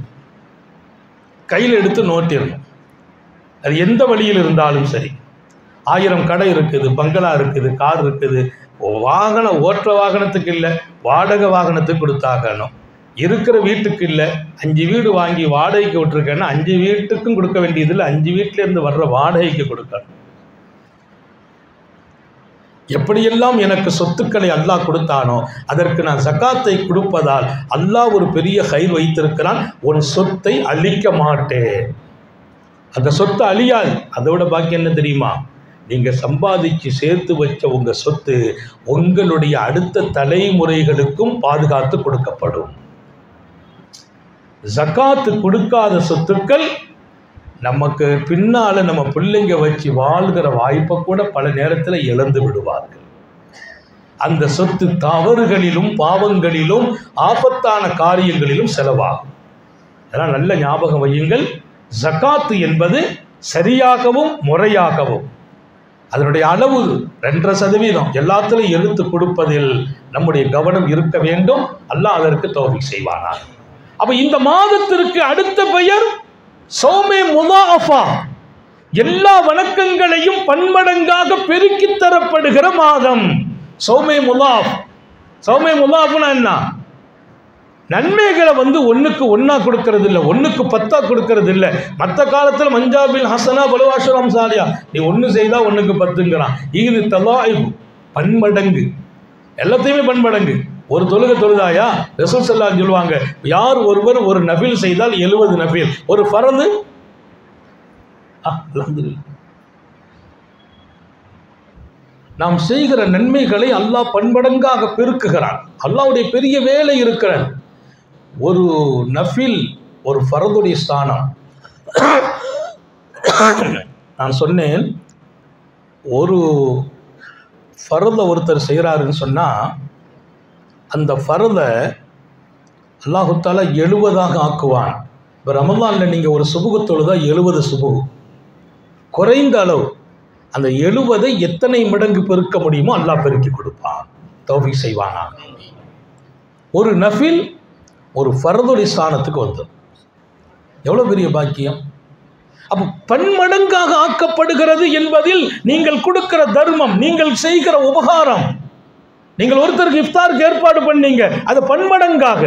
கையில் எடுத்து நோட்டிடணும். அது எந்த வழியில் இருந்தாலும் சரி. 1000 கடை இருக்குது, பங்களா இருக்குது, கார் இருக்குது. ஓட்டுற வாகனத்துக்கு இல்லை, வாடகை வாகனத்துக்கு கொடுத்தாகணும். இருக்கிற வீட்டுக்கு இல்லை, 5 வீடு வாங்கி வாடகைக்கு விட்டுருக்கேன்னா 5 வீட்டுக்கும் கொடுக்க வேண்டியதில்லை, 5 வீட்டிலேருந்து வர்ற வாடகைக்கு கொடுக்கணும். எப்படியெல்லாம் எனக்கு சொத்துக்களை அல்லாஹ் கொடுத்தானோ அதற்கு நான் ஜகாத்தை கொடுப்பதால் அல்லாஹ் ஒரு பெரிய கயிறு வைத்திருக்கிறான். உன் சொத்தை அழிக்க மாட்டேன். அந்த சொத்து அழியாது. அதை விட பாக்கி என்ன தெரியுமா? நீங்கள் சம்பாதிச்சு சேர்த்து வச்ச உங்கள் சொத்து உங்களுடைய அடுத்த தலைமுறைகளுக்கும் பாதுகாத்து கொடுக்கப்படும். ஜகாத்து கொடுக்காத சொத்துக்கள் நமக்கு பின்னால் நம்ம பிள்ளைங்க வச்சு வாழ்கிற வாய்ப்பை கூட பல நேரத்தில் இழந்து விடுவார்கள். அந்த சொத்து தவறுகளிலும் பாவங்களிலும் ஆபத்தான காரியங்களிலும் செலவாகும். அதெல்லாம் நல்ல ஞாபகம் வையுங்கள். ஜகாத்து என்பது சரியாகவும் முறையாகவும் அதனுடைய அளவு 2.5% எல்லாத்திலையும் எடுத்து கொடுப்பதில் நம்முடைய கவனம் இருக்க வேண்டும். அல்லாஹ் அதற்கு தௌஃபீக் செய்வானார். அப்ப இந்த மாதத்திற்கு அடுத்த பெயர் சௌமே முதாஃபா. எல்லா வணக்கங்களையும் பன்மடங்காக பெருக்கி தரப்படுகிற மாதம் சௌமே முதாஃப். சௌமே முதாஃப்னா என்ன? நன்மைகளை ஒன்றுக்கு 1 கொடுக்கறது இல்லை, 1க்கு 10 கொடுக்கறது இல்லை. மற்ற காலத்தில் மஞ்சாபில் ஹசனா பலுவாஷரம் சாலியா, நீ 1 செய்தால் 1க்கு 10ங்கிறான். இது தலாயிப், பன்மடங்கு, எல்லாத்தையுமே பன்மடங்கு. ஒரு தொழுதாயா ரசூல் ஸல்லல்லாஹு அலைஹி சொல்லுவாங்க, யார் ஒருவர் ஒரு நஃபில் செய்தால் 70 நஃபில், ஒரு ஃபரது அல்ஹம்துலில்லாஹ். நாம் செய்கிற நன்மைகளை அல்லாஹ் பன்மடங்காக பெருக்குகிறான். அல்லாஹ்வுடைய பெரிய வேலை இருக்கிறான். ஒரு நஃபில், ஒரு ஃபரதுடைய ஸ்தானம். நான் சொன்னேன், ஒரு ஃபரதை ஒருத்தர் செய்கிறாருன்னு சொன்னால் அந்த ஃபரதை அல்லாஹு தஆலா 70ஆக ஆக்குவான். இப்போ ரமலானில் நீங்கள் ஒரு சுபுகு தொழுதா 70 சுபுகு, குறைந்த அளவு. அந்த 70ஐ எத்தனை மடங்கு பெருக்க முடியுமோ அல்லாஹ் பெருக்கி கொடுப்பான், தௌஃபீக் செய்வானா. ஒரு நஃபில் ஒரு ஃபர்துடைய ஸ்தானத்துக்கு வந்துடும். எவ்வளோ பெரிய பாக்கியம்! அப்போ பன்மடங்காக ஆக்கப்படுகிறது என்பதில் நீங்கள் கொடுக்கிற தர்மம், நீங்கள் செய்கிற உபகாரம். நீங்கள் ஒருத்தருக்கு இஃப்தாருக்கு ஏற்பாடு பண்ணீங்க, அது பன்மடங்காக.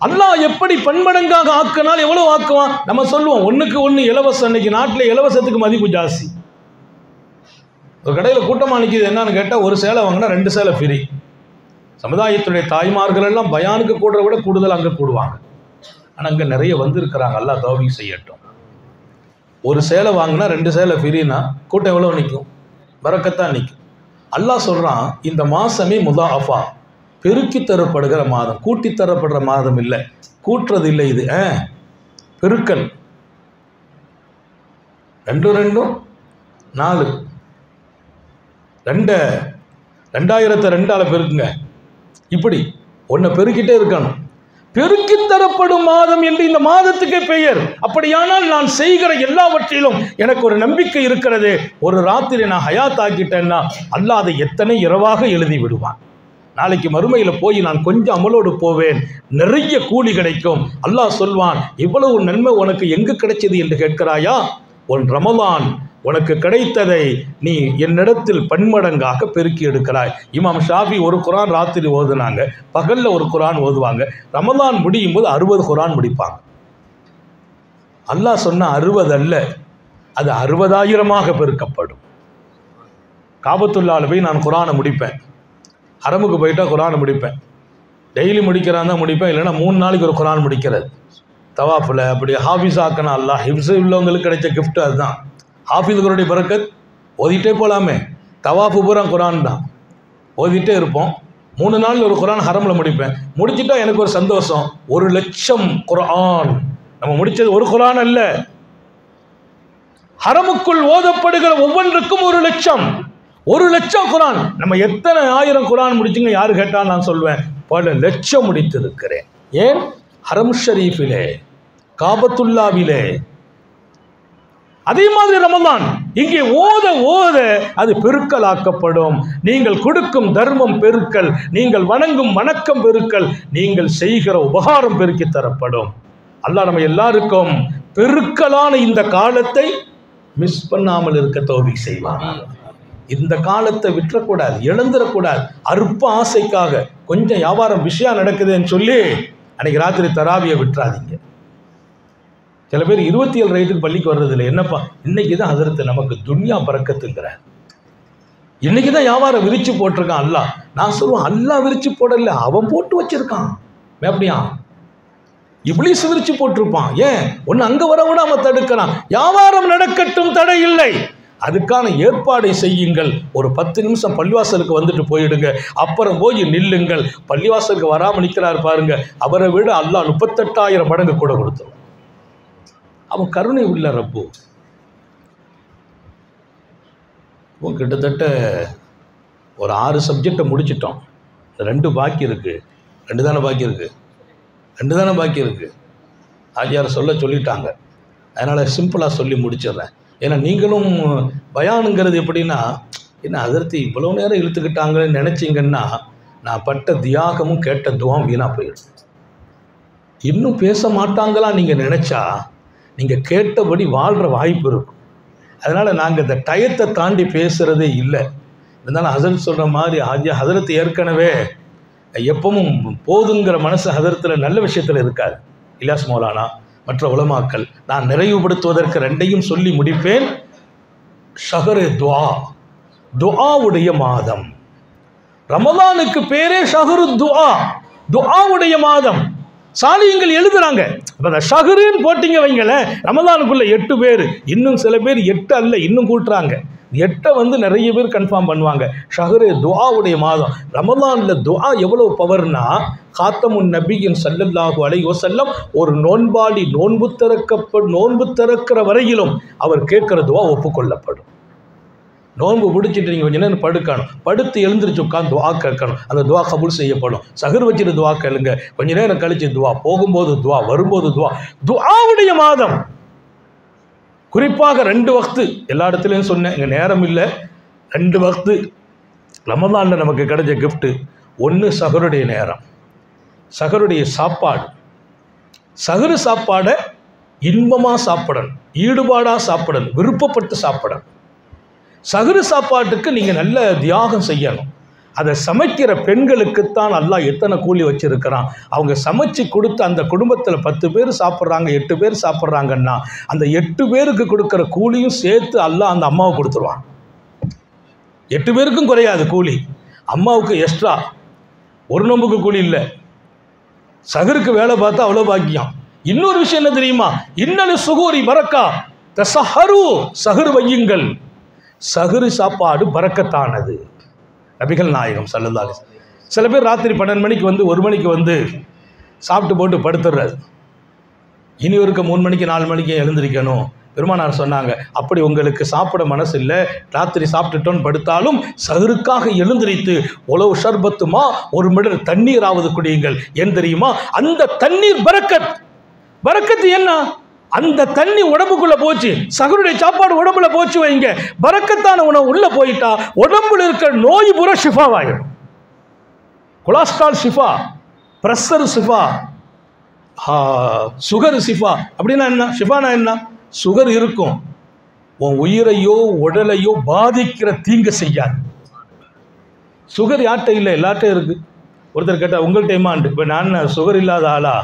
அல்லாஹ் எப்படி பன்மடங்காக ஆக்கினால் எவ்வளவு ஆக்குவான்? நம்ம சொல்லுவோம் 1க்கு 1 இலவசம். இன்னைக்கு நாட்டில் இலவசத்துக்கு மதிப்பு ஜாஸ்தி. ஒரு கடையில் கூட்டமாக நிற்கிது, என்னன்னு கேட்டால் ஒரு சேலை வாங்கினா 2 சேலை ஃப்ரீ. சமுதாயத்துடைய தாய்மார்கள் எல்லாம் பயானுக்கு கூடுறத விட கூடுதல் அங்கே கூடுவாங்க. ஆனால் அங்கே நிறைய வந்திருக்கிறாங்க, அல்லாஹ் தௌஃபீக் செய்யட்டும். ஒரு சேலை வாங்கினா 2 சேலை ஃப்ரீனா கூட்டம் எவ்வளோ நிற்கும்? பரக்கத்தான் நிற்கும். அல்லாஹ் சொல்கிறான், இந்த மாதமே முதாஃபா, பெருக்கி தரப்படுகிற மாதம், கூட்டி தரப்படுற மாதம் இல்லை, கூட்டுறது இல்லை. இது பெருக்கல். 2 2 4 2002 பெருக்குங்க. இப்படி ஒன்றை பெருக்கிட்டே இருக்கணும். பெருக்கி தரப்படும் மாதம் என்று இந்த மாதத்துக்கு பெயர். அப்படியானால் நான் செய்கிற எல்லாவற்றிலும் எனக்கு ஒரு நம்பிக்கை இருக்கிறது. ஒரு ராத்திரி நான் ஹயாத் ஆக்கிட்டேன்னா அல்லாஹ் அதை எத்தனை இரவாக எழுதி விடுவான். நாளைக்கு மறுமையில் போய் நான் கொஞ்சம் அமலோடு போவேன், நிறைய கூலி கிடைக்கும். அல்லாஹ் சொல்வான், இவ்வளவு நன்மை உனக்கு எங்கு கிடைச்சது என்று கேட்கிறாயா? உன் ரமலான் உனக்கு கிடைத்ததை நீ என்னிடத்தில் பன்மடங்காக பெருக்கி எடுக்கிறாய். இமாம் ஷாஃபி ஒரு குரான் ராத்திரி ஓதுனாங்க, பகலில் ஒரு குரான் ஓதுவாங்க. ரமலான் முடியும் போது 60 குரான் முடிப்பாங்க. அல்லாஹ் சொன்ன 60 அல்ல, அது 60,000 பெருக்கப்படும். காபத்துல்லாவில் போய் நான் குரானை முடிப்பேன், ஹரமுக்கு போயிட்டா குரானை முடிப்பேன். டெய்லி முடிக்கிறான் தான் முடிப்பேன், இல்லைன்னா 3 நாளைக்கு ஒரு குரான் முடிக்கிறது. தவாஃபில் அப்படி ஹாஃபிஸ் ஆக்கணும். அல்லாஹ் ஹிஃப்ஸ் உள்ளவங்களுக்கு கிடைச்ச கிஃப்ட் அதுதான். ஹாஃபிஸுகளுடைய பரக்கத். ஓதிட்டே போகலாமே. தவாஃபு பூரா குரான் தான், ஓதிட்டே இருப்போம். 3 நாள் ஒரு குரான் ஹரமில் முடிப்பேன். முடிச்சுட்டா எனக்கு ஒரு சந்தோஷம். 1,00,000 குரான் நம்ம முடித்தது. ஒரு குரான் அல்ல, ஹரமுக்குள் ஓதப்படுகிற ஒவ்வொன்றுக்கும் 1,00,000. 1,00,000 குரான். நம்ம எத்தனை 1000 குரான் முடிச்சுங்க யாரு கேட்டால் நான் சொல்வேன், பல லட்சம் முடித்திருக்கிறேன். ஏன்? ஹரம் ஷரீஃபிலே, காபத்துல்லாவிலே. அதே மாதிரி ரமலான் இங்கே ஓத ஓத அது பெருக்கலாக்கப்படும். நீங்கள் கொடுக்கும் தர்மம் பெருக்கல், நீங்கள் வணங்கும் வணக்கம் பெருக்கல், நீங்கள் செய்கிற உபகாரம் பெருக்கி தரப்படும். அல்லாஹ் நம்ம எல்லாருக்கும் பெருக்கலான இந்த காலத்தை மிஸ் பண்ணாமல் இருக்க தௌஃபீக் செய்வான். இந்த காலத்தை விட்டுறக்கூடாது, இழந்துடக்கூடாது. அற்ப ஆசைக்காக கொஞ்சம் வியாபாரம் விஷயம் நடக்குதுன்னு சொல்லி அன்னைக்கு ராத்திரி தராவியை விட்டுறாதீங்க. சில பேர் 27 ரைட்டுக்கு பள்ளிக்கு வர்றதில்லை. என்னப்பா, இன்னைக்கு தான் ஹதரத்து நமக்கு துன்யா பறக்கத்துங்கிறார். இன்னைக்கு தான் வியாபாரம் விரிச்சு போட்டிருக்கான் அல்லாஹ். நான் சொல்லுவேன், அல்லாஹ் விரிச்சு போடல, அவன் போட்டு வச்சிருக்கான். அப்படியா? இப்லீஸ் விரிச்சு போட்டிருப்பான். ஏன்? ஒன்று அங்கே வர விடாம தடுக்கிறான். வியாபாரம் நடக்கட்டும், தடை இல்லை. அதுக்கான ஏற்பாடை செய்யுங்கள். ஒரு 10 நிமிஷம் பள்ளிவாசலுக்கு வந்துட்டு போயிடுங்க, அப்புறம் போய் நில்லுங்கள். பள்ளிவாசலுக்கு வராமல் நிற்கிறார் பாருங்க, அவரை விட அல்லாஹ் 38,000 மடங்கு கூட கொடுத்துரும். அவன் கருணை உள்ள ரப்பு. கிட்டத்தட்ட ஒரு 6 சப்ஜெக்டை முடிச்சிட்டோம். 2 பாக்கி இருக்கு. 2 தானே பாக்கி இருக்கு. ஆஜியார் சொல்லிட்டாங்க. அதனால் சிம்பிளாக சொல்லி முடிச்சிடுறேன். ஏன்னா நீங்களும் பயானுங்கிறது எப்படின்னா, என்ன அதிர்த்தி இவ்வளோ நேரம் இழுத்துக்கிட்டாங்கன்னு நினச்சிங்கன்னா நான் பட்ட தியாகமும் கேட்ட துவாம் வீணாக போயிடும். இன்னும் பேச மாட்டாங்களா நீங்கள் நினச்சா நீங்கள் கேட்டபடி வாழ்கிற வாய்ப்பு இருக்கும். அதனால் நாங்கள் இந்த டயத்தை தாண்டி பேசுகிறதே இல்லை. இருந்தாலும் ஹசரத் சொல்கிற மாதிரி ஹசரத் ஏற்கனவே எப்பவும் போதுங்கிற மனசு ஹசரத்தில் நல்ல விஷயத்தில் இருக்காது. இலியாஸ் மௌலானா மற்ற உலமாக்கள், நான் நிறைவுபடுத்துவதற்கு 2ஐயும் சொல்லி முடிப்பேன். ஷஹரே துஆ, துஆவுடைய மாதம். ரமலானுக்கு பேரே ஷஹரு துஆ, துஆவுடைய மாதம். சாலியங்கள் எழுதுறாங்க. அப்போ ஷஹருன்னு போட்டிங்க வைங்களேன், ரமலானுக்குள்ள 8 பேர், இன்னும் சில பேர் 8 அல்ல இன்னும் கூட்டுறாங்க. 8 நிறைய பேர் கன்ஃபார்ம் பண்ணுவாங்க. ஷஹரு துஆவுடைய மாதம். ரமலானில் துஆ எவ்வளவு பவர்னா, காத்தமுன் நபியின் ஸல்லல்லாஹு அலைஹி வஸல்லம் ஒரு நோன்பாளி நோன்பு திறக்கிற வரையிலும் அவர் கேட்கிற துஆ ஒப்புக்கொள்ளப்படும். நோன்பு பிடிச்சிட்டு நீங்கள் கொஞ்சம் நேரம் படுக்கணும், படுத்து எழுந்திரிச்சு உட்காந்து துஆ கேட்கணும், அந்த துஆ கபூல் செய்யப்படும். சஹர் வச்சுட்டு துஆ கேளுங்க, கொஞ்ச நேரம் கழிச்சு துஆ, போகும்போது துஆ, வரும்போது துஆ. துஆவுடைய மாதம். குறிப்பாக 2 வக்து எல்லா இடத்துலையும் சொன்னேன், இங்கே நேரம் இல்லை. 2 வக்து ரமலானில் நமக்கு கிடைச்ச கிஃப்ட்டு. 1 சஹருடைய நேரம், சகருடைய சாப்பாடு, சகரு சாப்பாடை இன்பமாக சாப்பிடணும், ஈடுபாடாக சாப்பிடணும், விருப்பப்பட்டு சாப்பிடணும். சகரு சாப்பாட்டுக்கு நீங்கள் நல்ல தியாகம் செய்யணும். அதை சமைக்கிற பெண்களுக்குத்தான் அல்லாஹ் எத்தனை கூலி வச்சிருக்கிறான். அவங்க சமைச்சு கொடுத்து அந்த குடும்பத்தில் 10 பேர் சாப்பிட்றாங்க, 8 பேர் சாப்பிட்றாங்கன்னா அந்த 8 பேருக்கு கொடுக்குற கூலியும் சேர்த்து அல்லாஹ் அந்த அம்மாவுக்கு கொடுத்துருவான். 8 பேருக்கும் குறையாது கூலி, அம்மாவுக்கு எக்ஸ்ட்ரா. ஒரு நோம்புக்கு கூலி இல்லை, சகருக்கு வேலை பார்த்தா அவ்வளோ பாக்கியம். இன்னொரு விஷயம் என்ன தெரியுமா? இன்னலு சுகூரி பரக்கா தஸஹரு, சகரு வையுங்கள். சகரு சாப்பாடு பரக்கத்தானது. நபிகள் நாயகம் ஸல்லல்லாஹு அலைஹி வஸல்லம். சில பேர் ராத்திரி 12 மணிக்கு வந்து 1 மணிக்கு வந்து சாப்பிட்டு போட்டு படுத்துடுறது. இனி ஒருக்க 3 மணிக்கு 4 மணிக்கு எழுந்திருக்கணும். பெருமானார் சொன்னாங்க, அப்படி உங்களுக்கு சாப்பிட மனசு இல்லை, ராத்திரி சாப்பிட்டுட்டோன்னு படுத்தாலும் சகருக்காக எழுந்திரித்து உளவு ஷர்பத்துமா, ஒரு மிடர் தண்ணீராவது குடியுங்கள். ஏன் தெரியுமா? அந்த தண்ணீர் பரக்கத். பரக்கத்து என்ன? அந்த தண்ணி உடம்புக்குள்ள போச்சு, சகருடைய சாப்பாடு உடம்புல போச்சு வைங்க, பரக்கத்தான உணவு உள்ள போயிட்டா உடம்புல இருக்கிற நோய் பூரா ஷிஃபாவாயிடும். Cholesterol Shifa, pressure Shifa, sugar Shifa. அப்படின்னா என்ன? ஷிஃபானா என்ன? சுகர் இருக்கும், உன் உயிரையோ உடலையோ பாதிக்கிற தீங்கு செய்யாது. சுகர் யார்கிட்ட இல்லை? எல்லார்ட்டையும் இருக்கு. ஒருத்தர் கேட்டால் உங்கள்கிட்ட ஏமாண்டு, இப்போ நான் சுகர் இல்லாத ஆளா?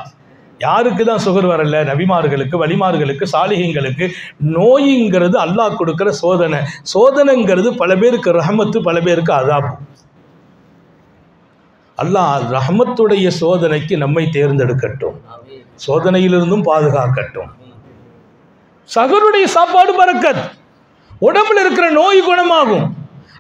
யாருக்கு தான் சுகர் வரல? நபிமார்களுக்கு, வலிமார்களுக்கு, சாலிஹீங்களுக்கு. நோய்ங்கிறது அல்லாஹ் கொடுக்குற சோதனை. சோதனைங்கிறது பல பேருக்கு ரஹமத்து, பல பேருக்கு அதாபு. அல்லாஹ் ரஹமத்துடைய சோதனைக்கு நம்மை தேர்ந்தெடுக்கட்டும், சோதனையிலிருந்தும் பாதுகாக்கட்டும். சகருடைய சாப்பாடு பரக்கத், உடம்புல இருக்கிற நோய் குணமாகும்.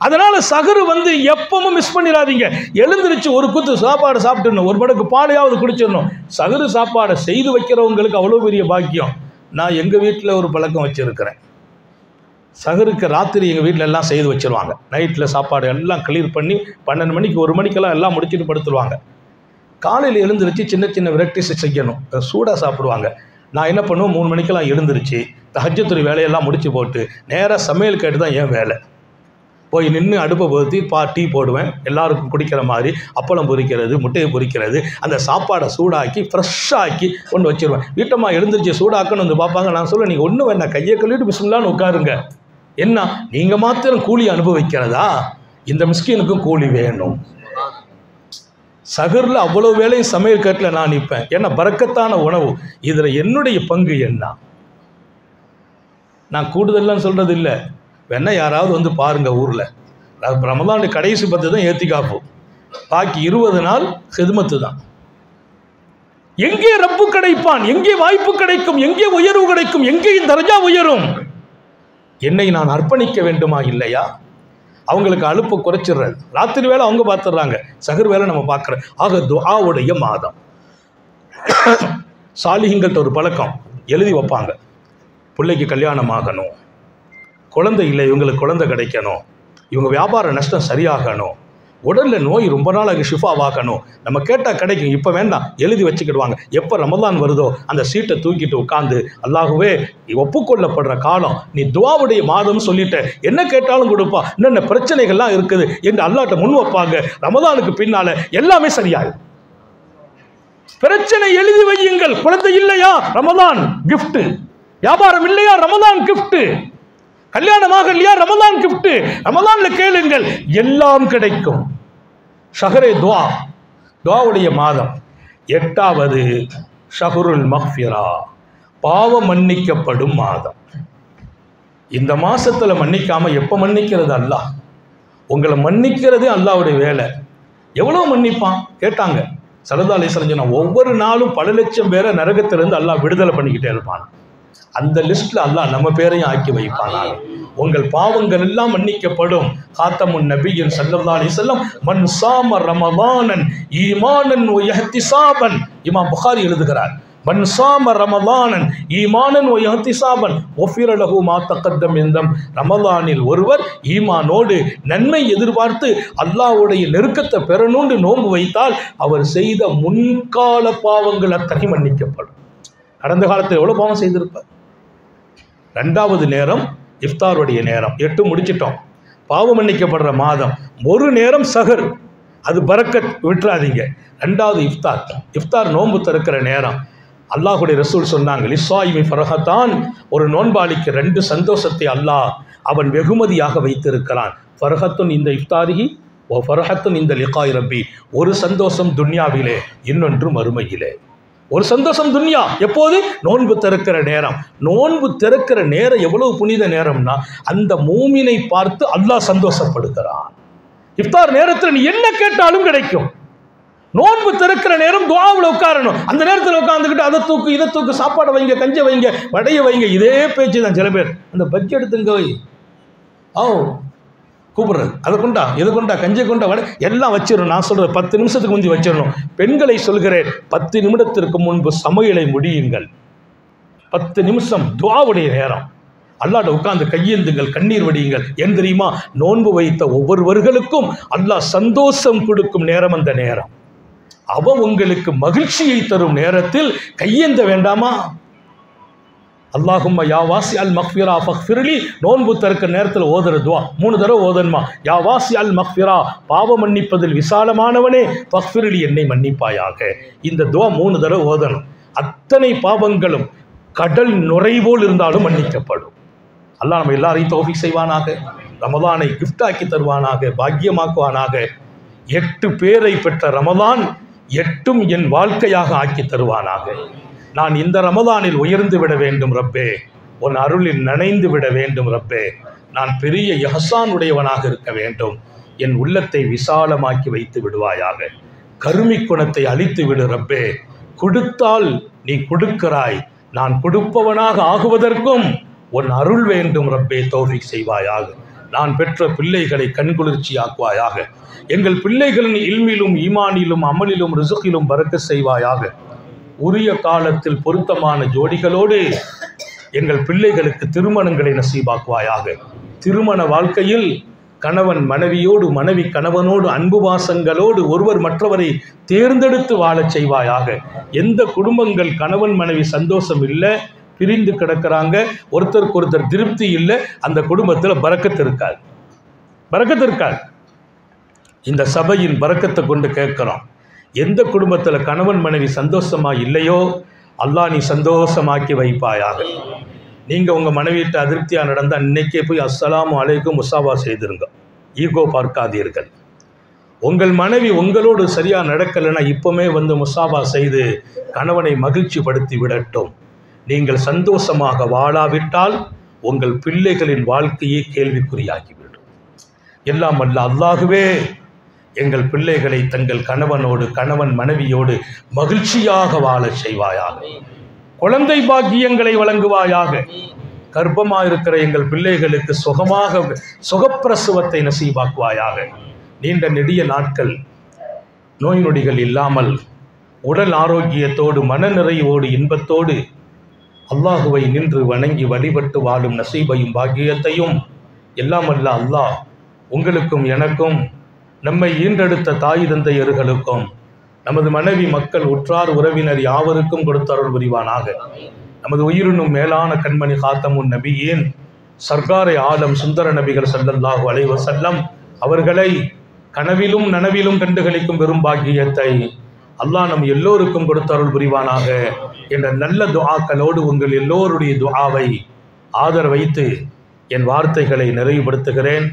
அதனால சகரு வந்து எப்பவும் மிஸ் பண்ணிடாதீங்க. எழுந்திருச்சு ஒரு குத்து சாப்பாடு சாப்பிட்டுடணும், ஒரு மடக்கு பாலையாவது குடிச்சிடணும். சகரு சாப்பாடை செய்து வைக்கிறவங்களுக்கு அவ்வளோ பெரிய பாக்கியம். நான் எங்கள் வீட்டில் ஒரு பழக்கம் வச்சுருக்கிறேன். சகருக்கு ராத்திரி எங்கள் வீட்டில் எல்லாம் செய்து வச்சுருவாங்க. நைட்டில் சாப்பாடு எல்லாம் கிளியர் பண்ணி 12 மணிக்கு 1 மணிக்கெல்லாம் எல்லாம் முடிச்சுட்டு படுத்துருவாங்க. காலையில் எழுந்திருச்சு சின்ன சின்ன வெரைட்டிஸ் செய்யணும், சூடாக சாப்பிடுவாங்க. நான் என்ன பண்ணுவேன், 3 மணிக்கெல்லாம் எழுந்திருச்சு தஹஜ்ஜுத் வேலையெல்லாம் முடிச்சு போட்டு நேராக சமையல் கேட்டு தான் என் வேலை. போய் நின்று அடுப்பை பொருத்தி டீ போடுவேன், எல்லாருக்கும் குடிக்கிற மாதிரி. அப்பளம் பொரிக்கிறது, முட்டையை பொரிக்கிறது, அந்த சாப்பாடை சூடாக்கி ஃப்ரெஷ்ஷாக்கி கொண்டு வச்சிருவேன். வீட்டம்மா எழுந்திரிச்சு சூடாக்கன்னு வந்து பார்ப்பாங்க. நான் சொல்லுவேன், நீங்கள் ஒன்றும் வேணா, கையை கழுவிட்டு பிஸ்மில்லான்னு உட்காருங்க. என்ன நீங்கள் மாத்திரம் கூலி அனுபவிக்கிறதா? இந்த மிஸ்கினுக்கும் கூலி வேணும். சகரில் அவ்வளோ வேலையும் சமையல் கட்டில் நான் நிற்பேன். ஏன்னா பரக்கத்தான உணவு. இதில் என்னுடைய பங்கு என்ன? நான் கூடுதல்லாம் சொல்கிறது இல்லை. வேணா யாராவது வந்து பாருங்கள், ஊரில் ரமலான் கடைசி 10 தான் ஏத்திகாப்பு, பாக்கி 20 நாள் ஹிதுமத்து தான். எங்கே ரப்பு கிடைப்பான், எங்கே வாய்ப்பு கிடைக்கும், எங்கே உயர்வு கிடைக்கும், எங்கே தரஜா உயரும்? என்னை நான் அர்ப்பணிக்க வேண்டுமா இல்லையா? அவங்களுக்கு அலுப்பு குறைச்சிடுறது. ராத்திரி வேலை அவங்க பார்த்துடுறாங்க, சகர் வேலை நம்ம பார்க்குறோம். ஆக துஆவுடைய மாதம். சாலிஹீங்கள்ட்ட ஒரு பழக்கம், எழுதி வைப்பாங்க, பிள்ளைக்கு கல்யாணம் ஆகணும், குழந்தை இல்லை இவங்களுக்கு குழந்தை கிடைக்கணும், இவங்க வியாபார நஷ்டம் சரியாகணும், உடலில் நோய் ரொம்ப நாளாக ஷிஃபாவாகணும், நம்ம கேட்டால் கிடைக்கும், இப்போ வேண்டாம் எழுதி வச்சுக்கிடுவாங்க. எப்போ ரமலான் வருதோ அந்த சீட்டை தூக்கிட்டு உட்காந்து, அல்லாஹ்வே ஒப்புக்கொள்ளப்படுற காலம், நீ துஆவுடைய மாதம் சொல்லிட்ட, என்ன கேட்டாலும் கொடுப்பா, என்னென்ன பிரச்சனைகள்லாம் இருக்குது என்று அல்லாஹ்ட்ட முன் வைப்பாங்க. ரமலானுக்கு பின்னால் எல்லாமே சரியாகும். பிரச்சனை எழுதி வையுங்கள். குழந்தை இல்லையா, ரமலான் கிஃப்ட். வியாபாரம் இல்லையா, ரமலான் கிஃப்ட். கல்யாணமாக இல்லையா, ரமலான் கிஃப்ட். ரமலான்ல கேளுங்கள், எல்லாம் கிடைக்கும். ஷஹரே துஆ, துஆவுடைய மாதம். 8வது ஷஹ்ருல் மக்ஃபிரா, பாவம் மன்னிக்கப்படும் மாதம். இந்த மாசத்துல மன்னிக்காம எப்ப மன்னிக்கிறது? அல்லாஹ் உங்களை மன்னிக்கிறதே அல்லாஹ்வுடைய வேலை. எவ்வளவு மன்னிப்பான் கேட்டாங்க. ஸல்லல்லாஹு அலைஹி வஸல்லம் சொன்னாங்க, ஒவ்வொரு நாளும் பல லட்சம் பேரை நரகத்திலிருந்து அல்லாஹ் விடுதலை பண்ணிக்கிட்டே இருப்பான். அந்த லிஸ்ட்ல அல்லாஹ் நம்ம பேரையும் ஆக்கி வைப்பானாக. உங்கள் பாவங்கள் எல்லாம் மன்னிக்கப்படும். காத்தமுன் நபியின் ஸல்லல்லாஹு அலைஹி வஸல்லம், மன் ஸாம ரமலானன் ஈமானன் வ இஹ்திஸாபன். இமாம் புகாரி எழுதுகிறார், மன் ஸாம ரமலானன் ஈமானன் வ இஹ்திஸாபன் வஃபிர லஹு மா தகத்தம் மின் தம். ரமலானில் ஒருவர் ஈமானோடு நன்மை எதிர்பார்த்து அல்லாஹ்வுடைய நெருக்கத்தை பெறணும்னு நோன்பு வைத்தால் அவர் செய்த முன்கால பாவங்கள் அத்தனை மன்னிக்கப்படும். கடந்த காலத்தில் எவ்வளோ பாவம் செய்திருப்பார். 2வது நேரம் இஃப்தாருடைய நேரம். 8 முடிச்சிட்டோம். பாவம் மன்னிக்கப்படுற மாதம். ஒரு நேரம் சஹர், அது பரக்கத் விட்டுறாதீங்க. ரெண்டாவது இஃப்தார். இஃப்தார் நோன்பு திறக்கிற நேரம். அல்லாஹுடைய ரசூல் சொன்னாங்க, லிஸ்ஸாயிமி ஃபர்ஹத்தான், ஒரு நோன்பாளிக்கு 2 சந்தோஷத்தை அல்லாஹ் அவன் வெகுமதியாக வைத்திருக்கிறான். ஃபர்ஹத்துன் இந்த இஃப்தாரிஹி ஓ ஃபர்ஹத்துன் இந்த லிகாய் ரப்பி. ஒரு சந்தோஷம் துன்யாவிலே, இன்னொன்று மறுமையிலே. ஒரு சந்தோஷம் துன்யா எப்போது? நோன்பு திறக்கிற நேரம். நோன்பு திறக்கிற நேரம் எவ்வளவு புனித நேரம்னா, அந்த மூமினை பார்த்து அல்லாஹ் சந்தோஷப்படுகிறான். இஃப்தார் நேரத்தில் நீ என்ன கேட்டாலும் கிடைக்கும். நோன்பு திறக்கிற நேரம் துஆவில் உட்காரணும். அந்த நேரத்தில் உட்காந்துக்கிட்டு அதை தூக்கு இதை தூக்கு, சாப்பாடை வைங்க, கஞ்சை வைங்க, வடையை வைங்க, இதே பேச்சு தான். சில பேர் அந்த பஜ்ஜி எடுத்துங்க வை, கூப்பிடுறது, அதை கொண்டா, எது கொண்டா, கஞ்சை கொண்டா, வடை எல்லாம் வச்சிடணும். நான் சொல்கிறேன் 10 நிமிஷத்துக்கு முந்தி வச்சிடணும். பெண்களை சொல்கிறேன், 10 நிமிடத்திற்கு முன்பு சமையலை முடியுங்கள். 10 நிமிஷம் துஆவுடைய நேரம். அல்லாஹ்ட உட்கார்ந்து கையேந்துங்கள், கண்ணீர் வடியுங்கள். ஏன் தெரியுமா? நோன்பு வைத்த ஒவ்வொருவர்களுக்கும் அல்லாஹ் சந்தோஷம் கொடுக்கும் நேரம் அந்த நேரம். அவன் உங்களுக்கு மகிழ்ச்சியை தரும் நேரத்தில் கையேந்த வேண்டாமா? அல்லாஹும்ம யா வாசி அல் மக்ஃபிரா ஃபக்ஃபிர்லி. நோன்பு திறக்கிற நேரத்தில் ஓதுற துவா 3 தடவை ஓதன்மா. யா வாசி அல் மக்ஃபிரா, பாவ மன்னிப்பதில் விசாலமானவனே, ஃபக்ஃபிர்லி, என்னை மன்னிப்பாயாக. இந்த துவா 3 தடவை ஓதணும். அத்தனை பாவங்களும் கடல் நுரைபோல் இருந்தாலும் மன்னிக்கப்படும். அல்லாஹ் நம்ம எல்லாரையும் தௌஃபீக் செய்வானாக. ரமலானை கிஃப்டாக்கி தருவானாக, பாக்கியமாக்குவானாக. 8 பேரை பெற்ற ரமலான் 8ம் என் வாழ்க்கையாக ஆக்கி தருவானாக. நான் இந்த ரமலானில் உயர்ந்து விட வேண்டும் ரப்பே, உன் அருளில் நனைந்து விட வேண்டும் ரப்பே. நான் பெரிய இஹ்சான் உடையவனாக இருக்க வேண்டும். என் உள்ளத்தை விசாலமாக்கி வைத்து விடுவாயாக. கருமி குணத்தை அழித்து விடு ரப்பே. கொடுத்தால் நீ கொடுக்கிறாய், நான் கொடுப்பவனாக ஆகுவதற்கும் உன் அருள் வேண்டும் ரப்பே. தௌஃபீக் செய்வாயாக. நான் பெற்ற பிள்ளைகளை கண்குளிர்ச்சி ஆக்குவாயாக. எங்கள் பிள்ளைகளின் இல்மிலும் ஈமானிலும் அமலிலும் ரிசுகிலும் பரக்கத் செய்வாயாக. உரிய காலத்தில் பொருத்தமான ஜோடிகளோடு எங்கள் பிள்ளைகளுக்கு திருமணங்களை நசீபாக்குவாயாக. திருமண வாழ்க்கையில் கணவன் மனைவியோடு, மனைவி கணவனோடு அன்பு வாசங்களோடு ஒருவர் மற்றவரை தேர்ந்தெடுத்து வாழச் செய்வாயாக. எந்த குடும்பங்கள் கணவன் மனைவி சந்தோஷம் இல்லை, பிரிந்து கிடக்கிறாங்க, ஒருத்தருக்கு ஒருத்தர் திருப்தி இல்லை, அந்த குடும்பத்தில் பரக்கத்து இருக்காது. பரக்கத்து இருக்காது. இந்த சபையின் பரக்கத்தை கொண்டு கேட்குறோம். எந்த குடும்பத்தில் கணவன் மனைவி சந்தோஷமாக இல்லையோ அல்லாஹ் நீ சந்தோஷமாக்கி வைப்பாயாக. நீங்கள் உங்கள் மனைவியிட்ட அதிருப்தியாக நடந்தால் இன்றைக்கே போய் அஸ்ஸலாமு அலைக்கும் முசாவா செய்திருங்க. ஈகோ பார்க்காதீர்கள். உங்கள் மனைவி உங்களோடு சரியாக நடக்கலைன்னா இப்போமே வந்து முசாவா செய்து கணவனை மகிழ்ச்சி படுத்தி விடட்டும். நீங்கள் சந்தோஷமாக வாழாவிட்டால் உங்கள் பிள்ளைகளின் வாழ்க்கையே கேள்விக்குறியாகிவிடும். எல்லாம் அல்ல அல்லாஹுவே எங்கள் பிள்ளைகளை தங்கள் கணவனோடு, கணவன் மனைவியோடு மகிழ்ச்சியாக வாழச் செய்வாயாக. குழந்தை பாக்கியங்களை வழங்குவாயாக. கர்ப்பமாக இருக்கிற எங்கள் பிள்ளைகளுக்கு சுகப்பிரசவத்தை நசீபாக்குவாயாக. நீண்ட நெடிய நாட்கள் நோய் நொடிகள் இல்லாமல் உடல் ஆரோக்கியத்தோடு, மனநிறைவோடு, இன்பத்தோடு அல்லாஹுவை நின்று வணங்கி வழிபட்டு வாழும் நசீபையும் பாக்கியத்தையும் எல்லாம் அல்ல அல்லாஹ் உங்களுக்கும் எனக்கும், நம்மை ஈன்றெடுத்த தாய் தந்தையர்களுக்கும், நமது மனைவி மக்கள் உற்றார் உறவினர் யாவருக்கும் கொடுத்தருள் புரிவானாக. நமது உயிரினும் மேலான கண்மணி காத்தமுன் நபியின் சர்க்காரை ஆலம் சுந்தர நபிகள் ஸல்லல்லாஹு அலைஹி வஸல்லம் அவர்களை கனவிலும் நனவிலும் கண்டுகளிக்கும் பெரும் பாக்கியத்தை அல்லாஹ் நம் எல்லோருக்கும் கொடுத்தருள் புரிவானாக என்ற நல்ல துஆக்களோடு உங்கள் எல்லோருடைய துஆவை ஆதரவைத்து என் வார்த்தைகளை நிறைவுபடுத்துகிறேன்.